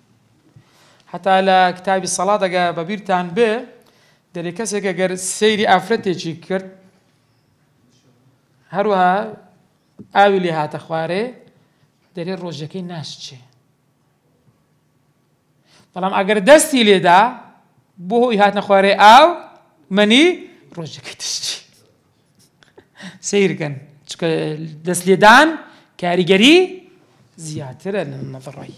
Speaker 1: حتى على كتاب الصلاة ببيرتان به دلي كسك اگر سيري افرتي كرت هروها اولی هات خواره دلی روزکی نشچه. طالما اگر دستی لیدا بوهی هات نخواره او منی روزکی تشچی. سیر کن. چون دست لیدان کاریگری زیادتر النظری.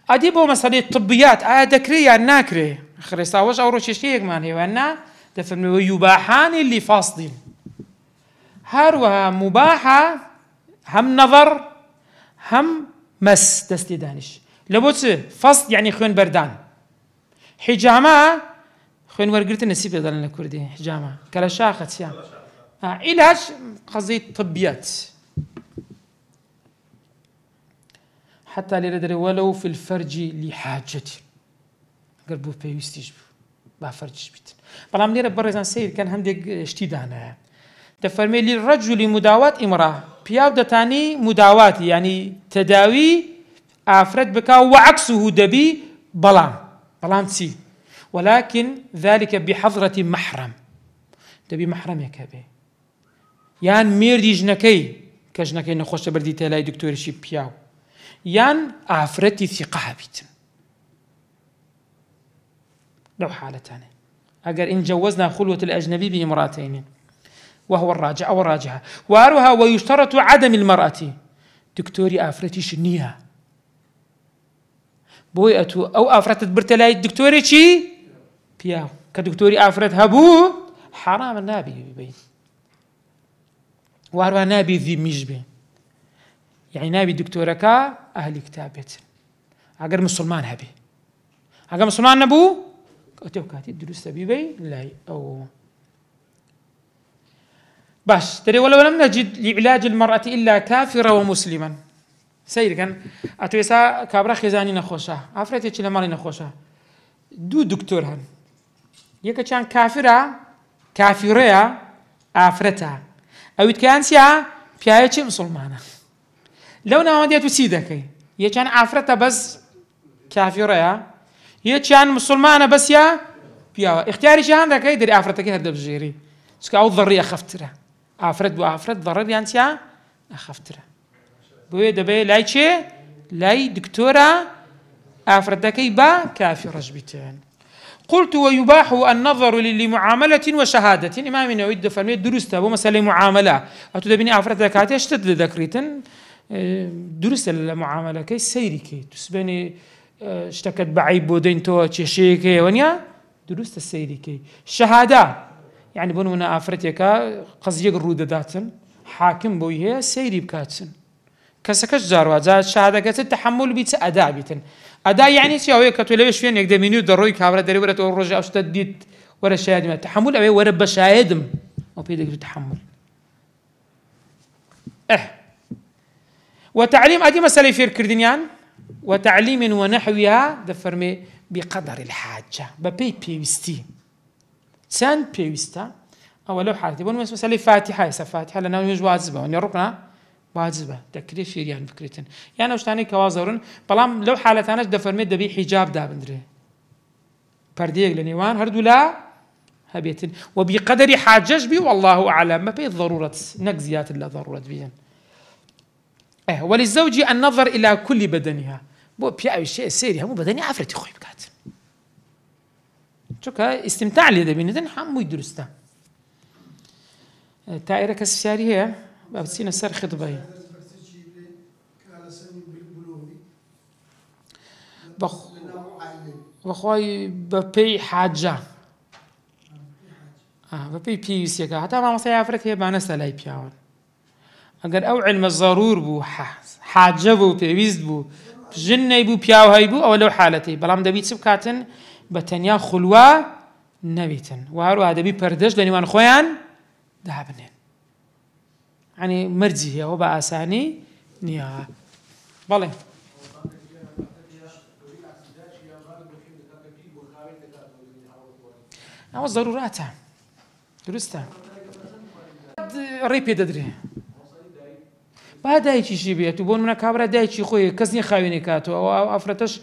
Speaker 1: ادی بو مسئله طبیات دکری یا نکری. خرساوش او روشیشی من هیوانا دفرمی و یباحان اللي فاصلين. هروها مباحة هم نظر هم مس دستي دانش لبوت فصل يعني خوين بردان حجامة خوين ورقرت النسيب يضلنا كردي حجامة كلا شاخت يا علاج قضية طبيات حتى لردري ولو في الفرج لحاجتي قلبو بيستيجب بفرج بيت بلام ليرة برزان سير كان هم ديك اشتيدانا تفرمي للرجل مداواة امرأة بياو دتاني مداواة يعني تداوي أفرد بكا وعكسه دبي بلام تسي ولكن ذلك بحضرة محرم دبي محرمك به يان ميردي جنكي كجنكي نخوش بردي تلاي دكتور شي بياو يان أفردتي ثقة بيتن لو حالتان أجر إن جوزنا خلوة الأجنبي بامرأتين وهو الراجع أو الراجحة. وهروها ويشترط عدم المرأة دكتوري آفرتي شنيها بويئتو أو آفرت برتلاي دكتوري شي بياو كدكتوري آفرت هبو حرام النابي بين وهروها نابي ذي مجبين يعني نابي دكتورك أهل كتابت أجر مسلمان هبي أجر مسلمان نبو كاتي دروس بيبي لا أو باش ترى ولم نجد لعلاج المرأة إلا كافرة ومسلما سير كان أتويسا كابرا خزاني نخوشة أفرت يشيل مالي نخوشة دو دكتور هن يك كان كافرة أفرتها أو كانسيا فيها مسلمانة لو نودي تسيدك هي كان أفرتها بس كافرة هي كان مسلمانة بس يا فيها اختياري شو عندك هي دري أفرتك هذا بجيري سكاو ضري أخفتره أفرد وأفرد ضرر يانسيا أخفتره بوي دبي لاي شيء لاي دكتورة أفردكي با كافي رجبتين. قلت ويباح النظر لمعاملة وشهادة إمام النووي فرمي درست أبو مسألة معاملة أتدبني أفردك هاتي أشتد لذكريتن درست المعاملة كي سيري كي تسبني اشتكت بعيب بودين تو تشيكي ونيا درست السيري كي شهادة يعني بنونا أفرتيكا قصدي الرودة ذاتن حاكم بويه سيري بكاتسن كسكش جاروا جات شهادة كات التحمل بيت أداء بيتن أداء يعني شيء كتوليش فين يقدر منيو دروي كابرا دري ورا تورجع أشتديت ورا شاهد ما تحمل أبي ورا بشاهدم ما بيدك تحمل وتعليم أدي مسألة في الكرديان وتعليم ونحوها دفرمي بقدر الحاجة بيوستي سان بيوستا أو لو حالتي بقول مسألة فاتحة فاتحة لأنه مش واجبة وني ركنا واجبة تكريف يعني فكرتين يعني وش تاني كوازورن بلام لو حالة أنا دفرمي دبي حجاب دا بندري برديق لنيوان هردو لا هبيتن وبقدر حاجج بي والله أعلم ما بين ضرورة نقزيات إلا ضرورة بيان وللزوج النظر إلى كل بدنها بو بيا شيء سيري هم بدني عفرتي خوي بكات شوكا استمتاع لي دبينتن حمو يدرستا تائرة كسفساري هي بابتسينا سر خطبي بخوي ببي حاجة ببي بيوسيكا حتى ما مصير عفرت هي بانا سلاي بياون اگر او علم الضرور بو حاجة بو بيويز بو جنة بو بياو هاي بو او لو حالتي بلام دبيت سبكاتن بتنيا خلوة نبيتن وهارو هذا بي بردش لنيوان خويان دهبنين يعني مرجي هو بأساني نيا بالله أو ضروراتها درستها ريبي تدري بعد هاي شيء بيه تبون من كابرا داي شيء خوي كزني خاويني كاتو أو أفرتش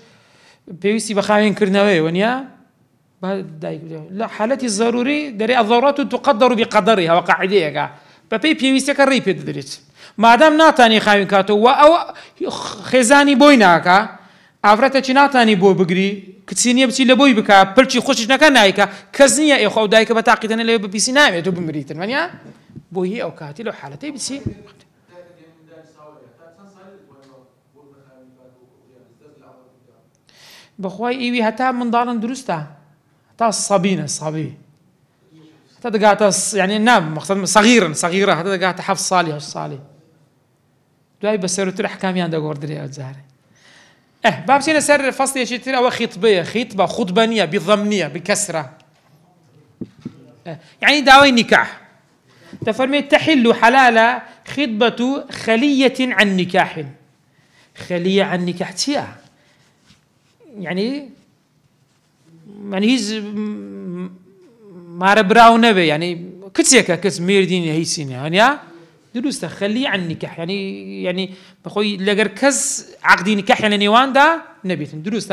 Speaker 1: بيوسي بخاوين كرناوي ونيا بعد داي لا حالتي الضروري دري الضرورات تقدر بقدرها وقاعديها ببي بيوسي كريبي تدريت ما دام ناتاني خاوين كاتو أو خزاني بويناكا أفرتش ناتاني بو بقري كتسيني بتشي لبوي بكا بلشي خوشش نكان نايكا كزنيا يا خو دايك بتاقيتن اللي بيسي نايم تو بمريتن ونيا بوهي أو كاتي لو حالتي بتسي بخواي إيوي هتا من ضالن درستا هتا الصبينة الصبي هتا دقات يعني نام مقصد صغيرة هتا دقات حفظ صالي صالي دواي بسيرو تر أحكامي عند قردري أو زهري باب سينا سر فصل يشتري أو خطبة خطبانية بضمنية بكسرة يعني دعوي نكاح تفرمي تحل حلال خطبة خلية عن نكاح خلية عن نكاح تيا يعني هيز ما ربراو نبي يعني كتسيكا كت ميردين هيسين يعني دروس خليه عن نكاح يعني بخوي لقر كز عقد نكاح يعني نيوان دا نبيتن دروس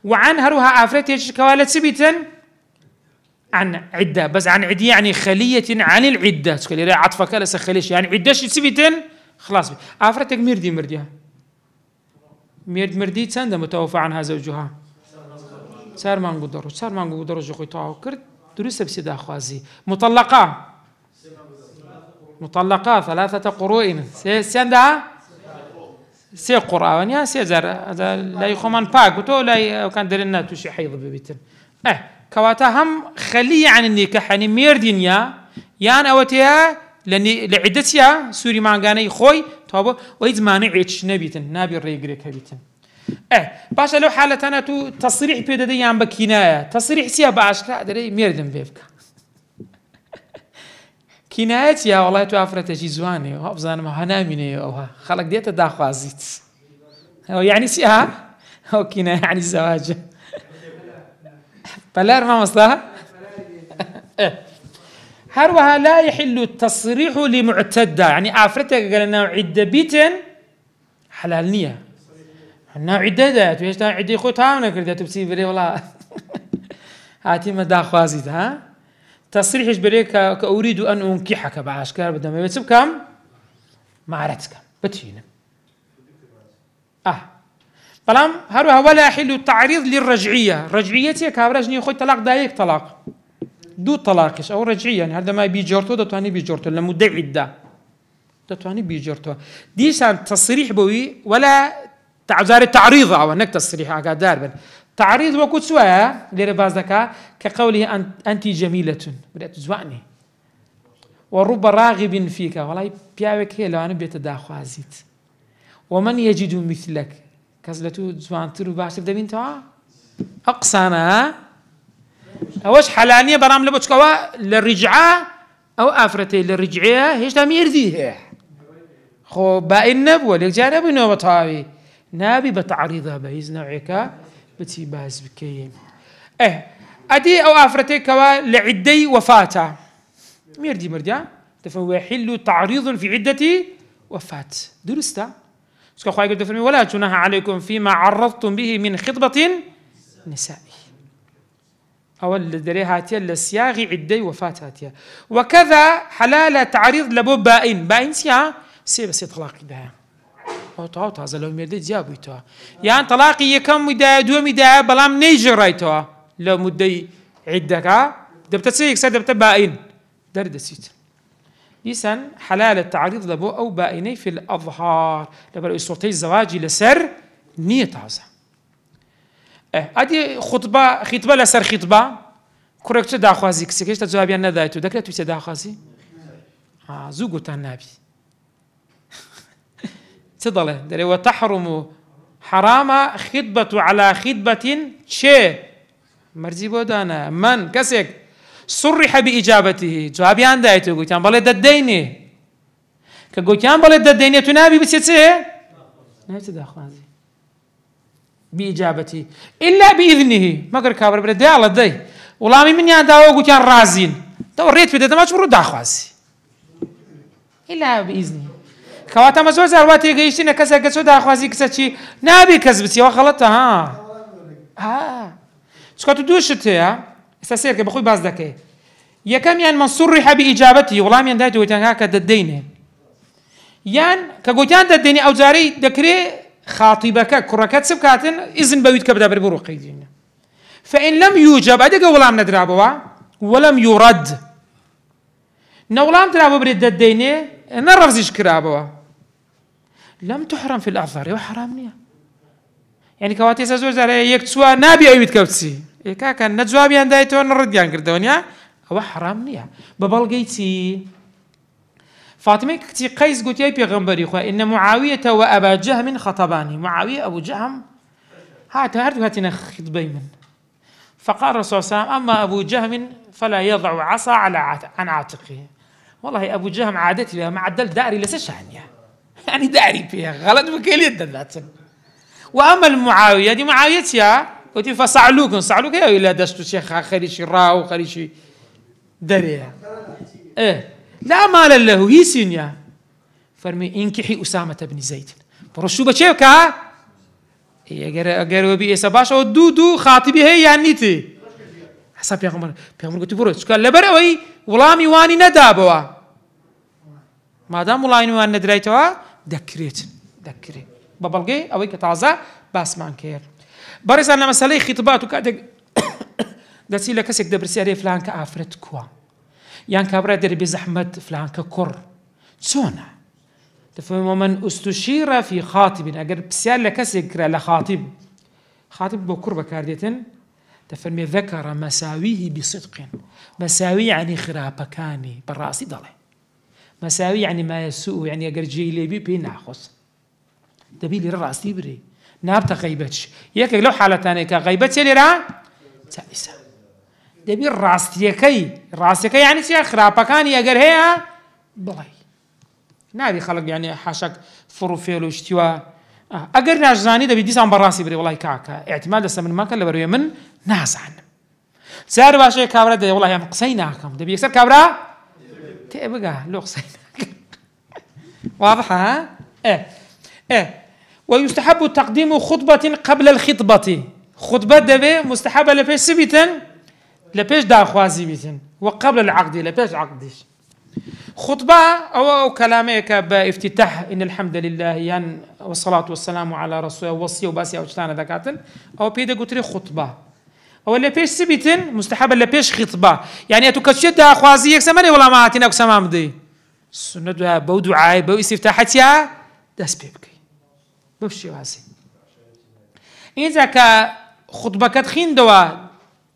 Speaker 1: وعن هروها افريت كوالت سبيتن عن عده بس عن عدي يعني خليه عن العده تقول عطفك لا سخليش يعني عدش سبيتن خلاص افريتك مرديها مردي تسند متوفى عنها زوجها صار ما نقدر جو خوي تاو كرت دروس بسيدا خوازي مطلقه مطلقة 3 قروء سيندا سي قرآن يا سيزر هذا لا يخمان باك بتو لا كان درنا توشي حيض ببيتن كواتا هم خلي عن النكاح يعني ميردينيا يان أوتيها لأني لعدتها سوري معنقاني خوي طابو وإذ ما نعيش نبيتن نابي الريقريك هبيتن باشا لو حالة أنا تو تصريح بيدا دي عم بكناية تصريح سيا باش لا دري ميردن بيبكا كنايات يا والله تو أفرت شي زواني وأبزان ما هناميني أوها خلق ديتا داخوازيت يعني سيها أو كناية يعني الزواج بلار ما مصلها هروها لا يحل التصريح لمعتدة يعني أفرتك قالنا عدة بيتن حلال نية حنا عدة ويش تا عدة خوتها ونكرد تبسي بري والله هاتي ما داخوازيت ها تصريحش بريك كأريد أن أنكحك بعشكار بدنا ما يتسب كم معرتك بتشينا بلام هروها ولا يحل التعريض للرجعية رجعيتي كابرجني خوي طلاق دايك طلاق دو طلاقش أو رجعية يعني هذا ما بيجرتو ده تواني بيجرتو لمدة عدة ده تواني بيجرتو ديشان تصريح بوي ولا تعذار التعريض أو أنك تصريح على داربن تعريض وكود سواء لربازك كقوله أنت جميلة بدأت تزوعني ورب راغب فيك والله بياوك هي لو أنا بيتداخل عزيت ومن يجد مثلك كزلتو زوان ترو باش تبدأ بين توا أقصانا أوش حلانية برام لبوتشكوا للرجعة أو أفرتي للرجعية هيش تامير ذيه خو باين نبوة للجانب إنه بطاوي نابي بتعريضها بيز نوعك بتي باز بكيم أدي أو أفرتي كوا لعدي وفاته ميردي مرجع تفهو يحل تعريض في عدة وفاة درستا سكوا خواهي قلت فرمي ولا جناح عليكم فيما عرضتم به من خطبة نسائي أول دريهاتيا للسياغ عدي وفاتاتيا وكذا حلال تعريض لبو باين سيا سي طلاق ده أو هذا لو ميردي جابوا توا يعني طلاقي يكم مدة دو مدة بلام نيجر رايتوا لو مدة عدك دبت تسيك سد دبت باين دردسيت يسن حلال التعريض لبو أو بائني في الأظهار لبرو صوتي الزواج لسر نية هذا أدي خطبة لسر خطبة كوركت داخوازي كسيكش تجوابي أنا ذاته دكتور تداخوازي زوجو تنابي تضله دري وتحرم حرام خطبة على خطبة شيء مرزي بودانا من كسك صرح بإجابته جوابي عن ذاته قلت أنا بلد الديني كقلت أنا بلد الديني تنابي بسيتسه ناس تداخوازي بإجابته إلا بإذنه ما قر كابر بدي على الدي ولا من ينداو قلت أنا رازين توريت في ده ما تشوفه داخوازي إلا بإذنه كواتا مزور زرواتي جيشنا كذا كذا داخوازي كذا شيء نبي كذبتي وخلطها شو كتدوشت يا استسير كبخوي باز ذكي يا كم يعني من صرح بإجابته والله من دايته وتنها كددينه يعني كقولتان دديني أو زاري ذكري خاطبك كركات سبكاتن إذن بويت كبدا بربرو قيدين فإن لم يوجب أدق ولام ندرابوا ولم يرد نولام درابوا بريد الديني نرفزش كرابوا لم تحرم في الأعذار وحرام نية يعني كواتي سازور زاري يكتسوا نابي أيوت كوتسي إيكا كان نجوابي عن دايتو نرد يعني كردونيا أو حرام نية ببلغيتي فاطمة كتي قيس قلت يا بيغمبري خوا إن معاوية وأبا جهم خطباني معاوية أبو جهم هاتنا خطبي من فقال الرسول صلى الله عليه وسلم أما أبو جهم فلا يضع عصا عن عاتقه والله أبو جهم عادتي لها معدل داري لسشانيا يعني داري فيها غلط بكل يد ذات وأما المعاوية دي معاويتها قلت فصعلوك يا إلا دشتو شيخ خريشي راو خريشي دريا لا مال له هي سينيا فرمي انكحي أسامة بن زيد برشوبة شيوكا اگر وبي إساباش ودودو خاطبي هي يعنيتي حساب بيغمر قلت بروش قال لبروي ولامي واني ندابوا ما دام ولامي واني ندريتوا دكري ببلغي أوي كتازا باس مان كير باريس أنا مسألة خطبات وكذا دسي لك سك دبرسي عليه فلان كأفرت كوا يعني كابرا دري بزحمة فلان ككر چۆنە دەفەرمێ ومن استشير في خاطب ئەگەر پرسیار لە کەسێک کرا لە خاتب بۆ کوڕ بەکاردێتن دەفەرمێ ذەکەرە مەساویه بصدق مەساوی یعنی خراپەکانی بەڕاستی دەڵێ مەساوی یعنی ما يسوء یعنی ئەگەر جێی لێبی پێی ناخۆش دەبی لێرە ڕاستی برێ نابتە غەیبەتش یەکێک لەو حالەتانەیە کە غەیبەت چێ لێرە جائزە دەبی ڕاستیەکەی یعنی چیە خراپەکانی ئەگەر هەیە بڵێ نابی خەڵک یعنی حاشاک فڕ و فێڵ و شتیوە ئەگەر ناشزانی دەبی دیسان بەڕاستی برێ وڵای کاکە ئێعتیماد لەسەر من مەکە لەبەرەوەی من نازانم جار باشەیە کابرا دەیڵێ وڵای ئەم قسەی ناکەم دەبی یەکسەر کابرا تێبگا لۆ قسەی ناکەم واضحة ها؟ ويستحب تقديم خطبة قبل الخطبة خطبة دبي مستحبة لبيش سبيتن لبيش داخوازي بيتن وقبل العقد لبيش عقدش خطبة أو كلامك بافتتاح إن الحمد لله يعني والصلاة والسلام على رسول الله وصية وباسي أو شتانا ذكاتن أو بيدا قلت لي خطبة أو لبيش سبيتن مستحبة لبيش خطبة يعني أتوكشيت داخوازي يكسمني ولا ما أعطينا كسمام دي سنة بو دعاء بو استفتاحتها داس بيبكي بوشي واسي إذا كخطبة كتخين دوا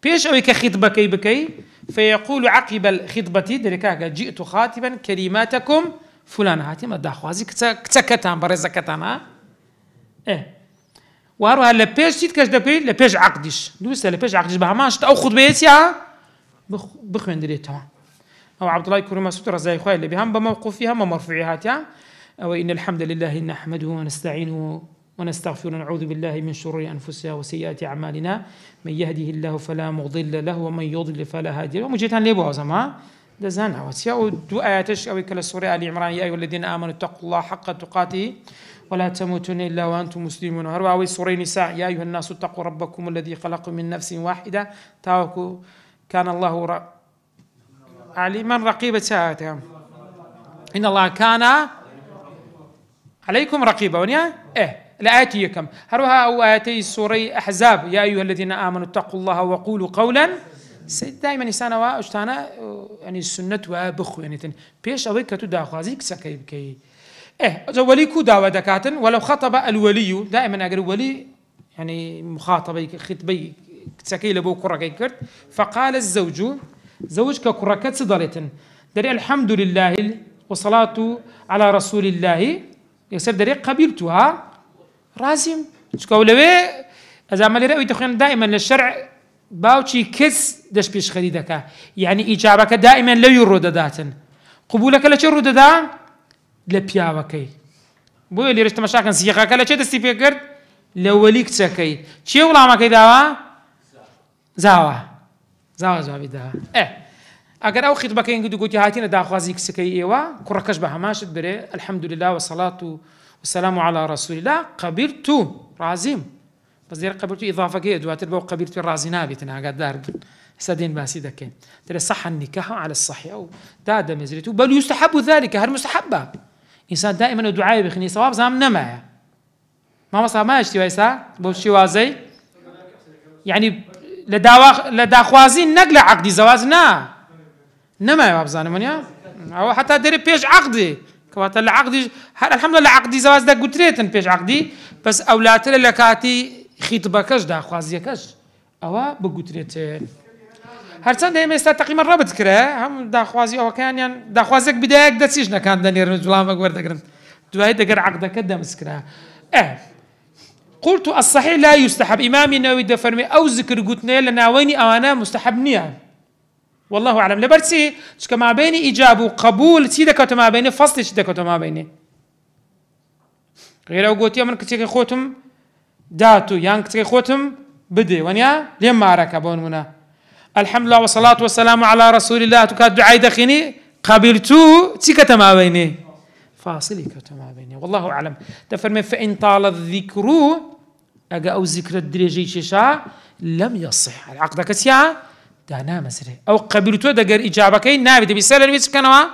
Speaker 1: بيش أو كخطبة كي بكي فيقول عقب الخطبة دركاك جئت خاطبا كلماتكم فلان هاتي ما داخوازي كتكتان برزا كتانا وهروها لبيش جيت كاش دبي لبيش عقدش دوستا لبيش عقدش بهماش أو خطبيتها بخوين دريتها أو عبد الله كريم مسعود رضي الله عنه اللي بهم بموقفها ومرفوعاتها أو إن الحمد لله نحمده ونستعينه ونستغفره ونعوذ بالله من شرور أنفسنا وسيئات أعمالنا من يهده الله فلا مضل له ومن يضلل فلا هادي له ومجيتان ليه بوزما دزانا وسيا ودو آياتش أو كلا سورة آل عمران يا أيها الذين آمنوا اتقوا الله حق تقاته ولا تموتن إلا وأنتم مسلمون وهروا سورة نساء يا أيها الناس اتقوا ربكم الذي خلقكم من نفس واحدة تاوكو كان الله عليما رقيبا ساعتها إن الله كان عليكم رقيبا ونيا لآتيكم هروها أو آتي سورة أحزاب يا أيها الذين آمنوا اتقوا الله وقولوا قولا دائما إنسان وأشتانا يعني السنة وبخو يعني بيش أوي كتو داخوازيك سكيب كي ولي كو داوة دكاتن ولو خطب الولي دائما أقول ولي يعني مخاطبي خطبي سكي لبو كرة كرت فقال الزوج زوجك كركت صدرتن دري الحمد لله والصلاة على رسول الله يصير دري قبلتها رازم شكولوي إذا ما لرأي تخين دائما للشرع باوشي كس دش بيش خريدك يعني إجابك دائما لا يرد داتن قبولك لا ترد دا لبياوكي بو اللي رشت مشاكل سياقك لا تشد استفكر لوليك تسكي شي ولا ما كيداوا زاوا بيدا اگر او خطبك ان قلت هاتينا داخوازيك سكي ايوا كركش بها ماشد بري الحمد لله والصلاه والسلام على رسول الله قبلت رازم بس دير قبلت اضافه كي دوات البو قبلت في الرازي نابتنا قاعد دار سدين باسيدك ترى صح النكاح على الصحيح او دادا مزريته بل يستحب ذلك هل مستحبه انسان دائما دعاء بخني صواب زام نما ما وصل ما اشتي ويسا بوشي وازي يعني لداخوازين نقل عقدي زواجنا نما يا بابزان منيا او حتى ديري بيش عقدي كوات العقدي الحمد لله عقدي زواج دا قلتريتن بيش عقدي بس اولات لكاتي خطبكش داخوازيكش او بقلتريتن هرچند دائما است تقریبا رابط کرده هم داخوازی او كان يعني داخوازك بدايك دسيش نكان دنير نجلام ورد قرن دوای دگر عقدك دمس كره قلت الصحيح لا يستحب امامي النووي دفرمي او ذكر قلتنا لنا ويني انا مستحب نيه والله اعلم لبرسي كما بين ايجاب وقبول سيدك ما بين فصل سيدك ما بين غير قلت من كتي خوتم داتو يان كتي خوتم بدي ونيا لما ركبون منا الحمد لله والصلاة والسلام على رسول الله تكاد دعاء دخيني قبلتو تيكة ما بيني فاصلي كتما بيني والله أعلم تفرمي فإن طال الذكر أجا أو ذكر الدرجي ششا لم يصح العقد كسيا دانا مسري أو قبلتو دقر إجابكين نابد بيسأل بيس كانوا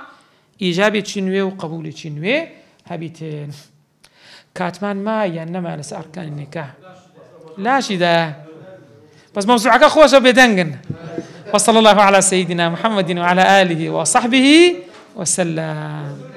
Speaker 1: إجابة تشنوي وقبول تشنوي هبيتين كاتمان ما ينما لس أركان النكاح لا شدا بس موضوعك خوش بدنجن وصلى الله على سيدنا محمد وعلى آله وصحبه وسلم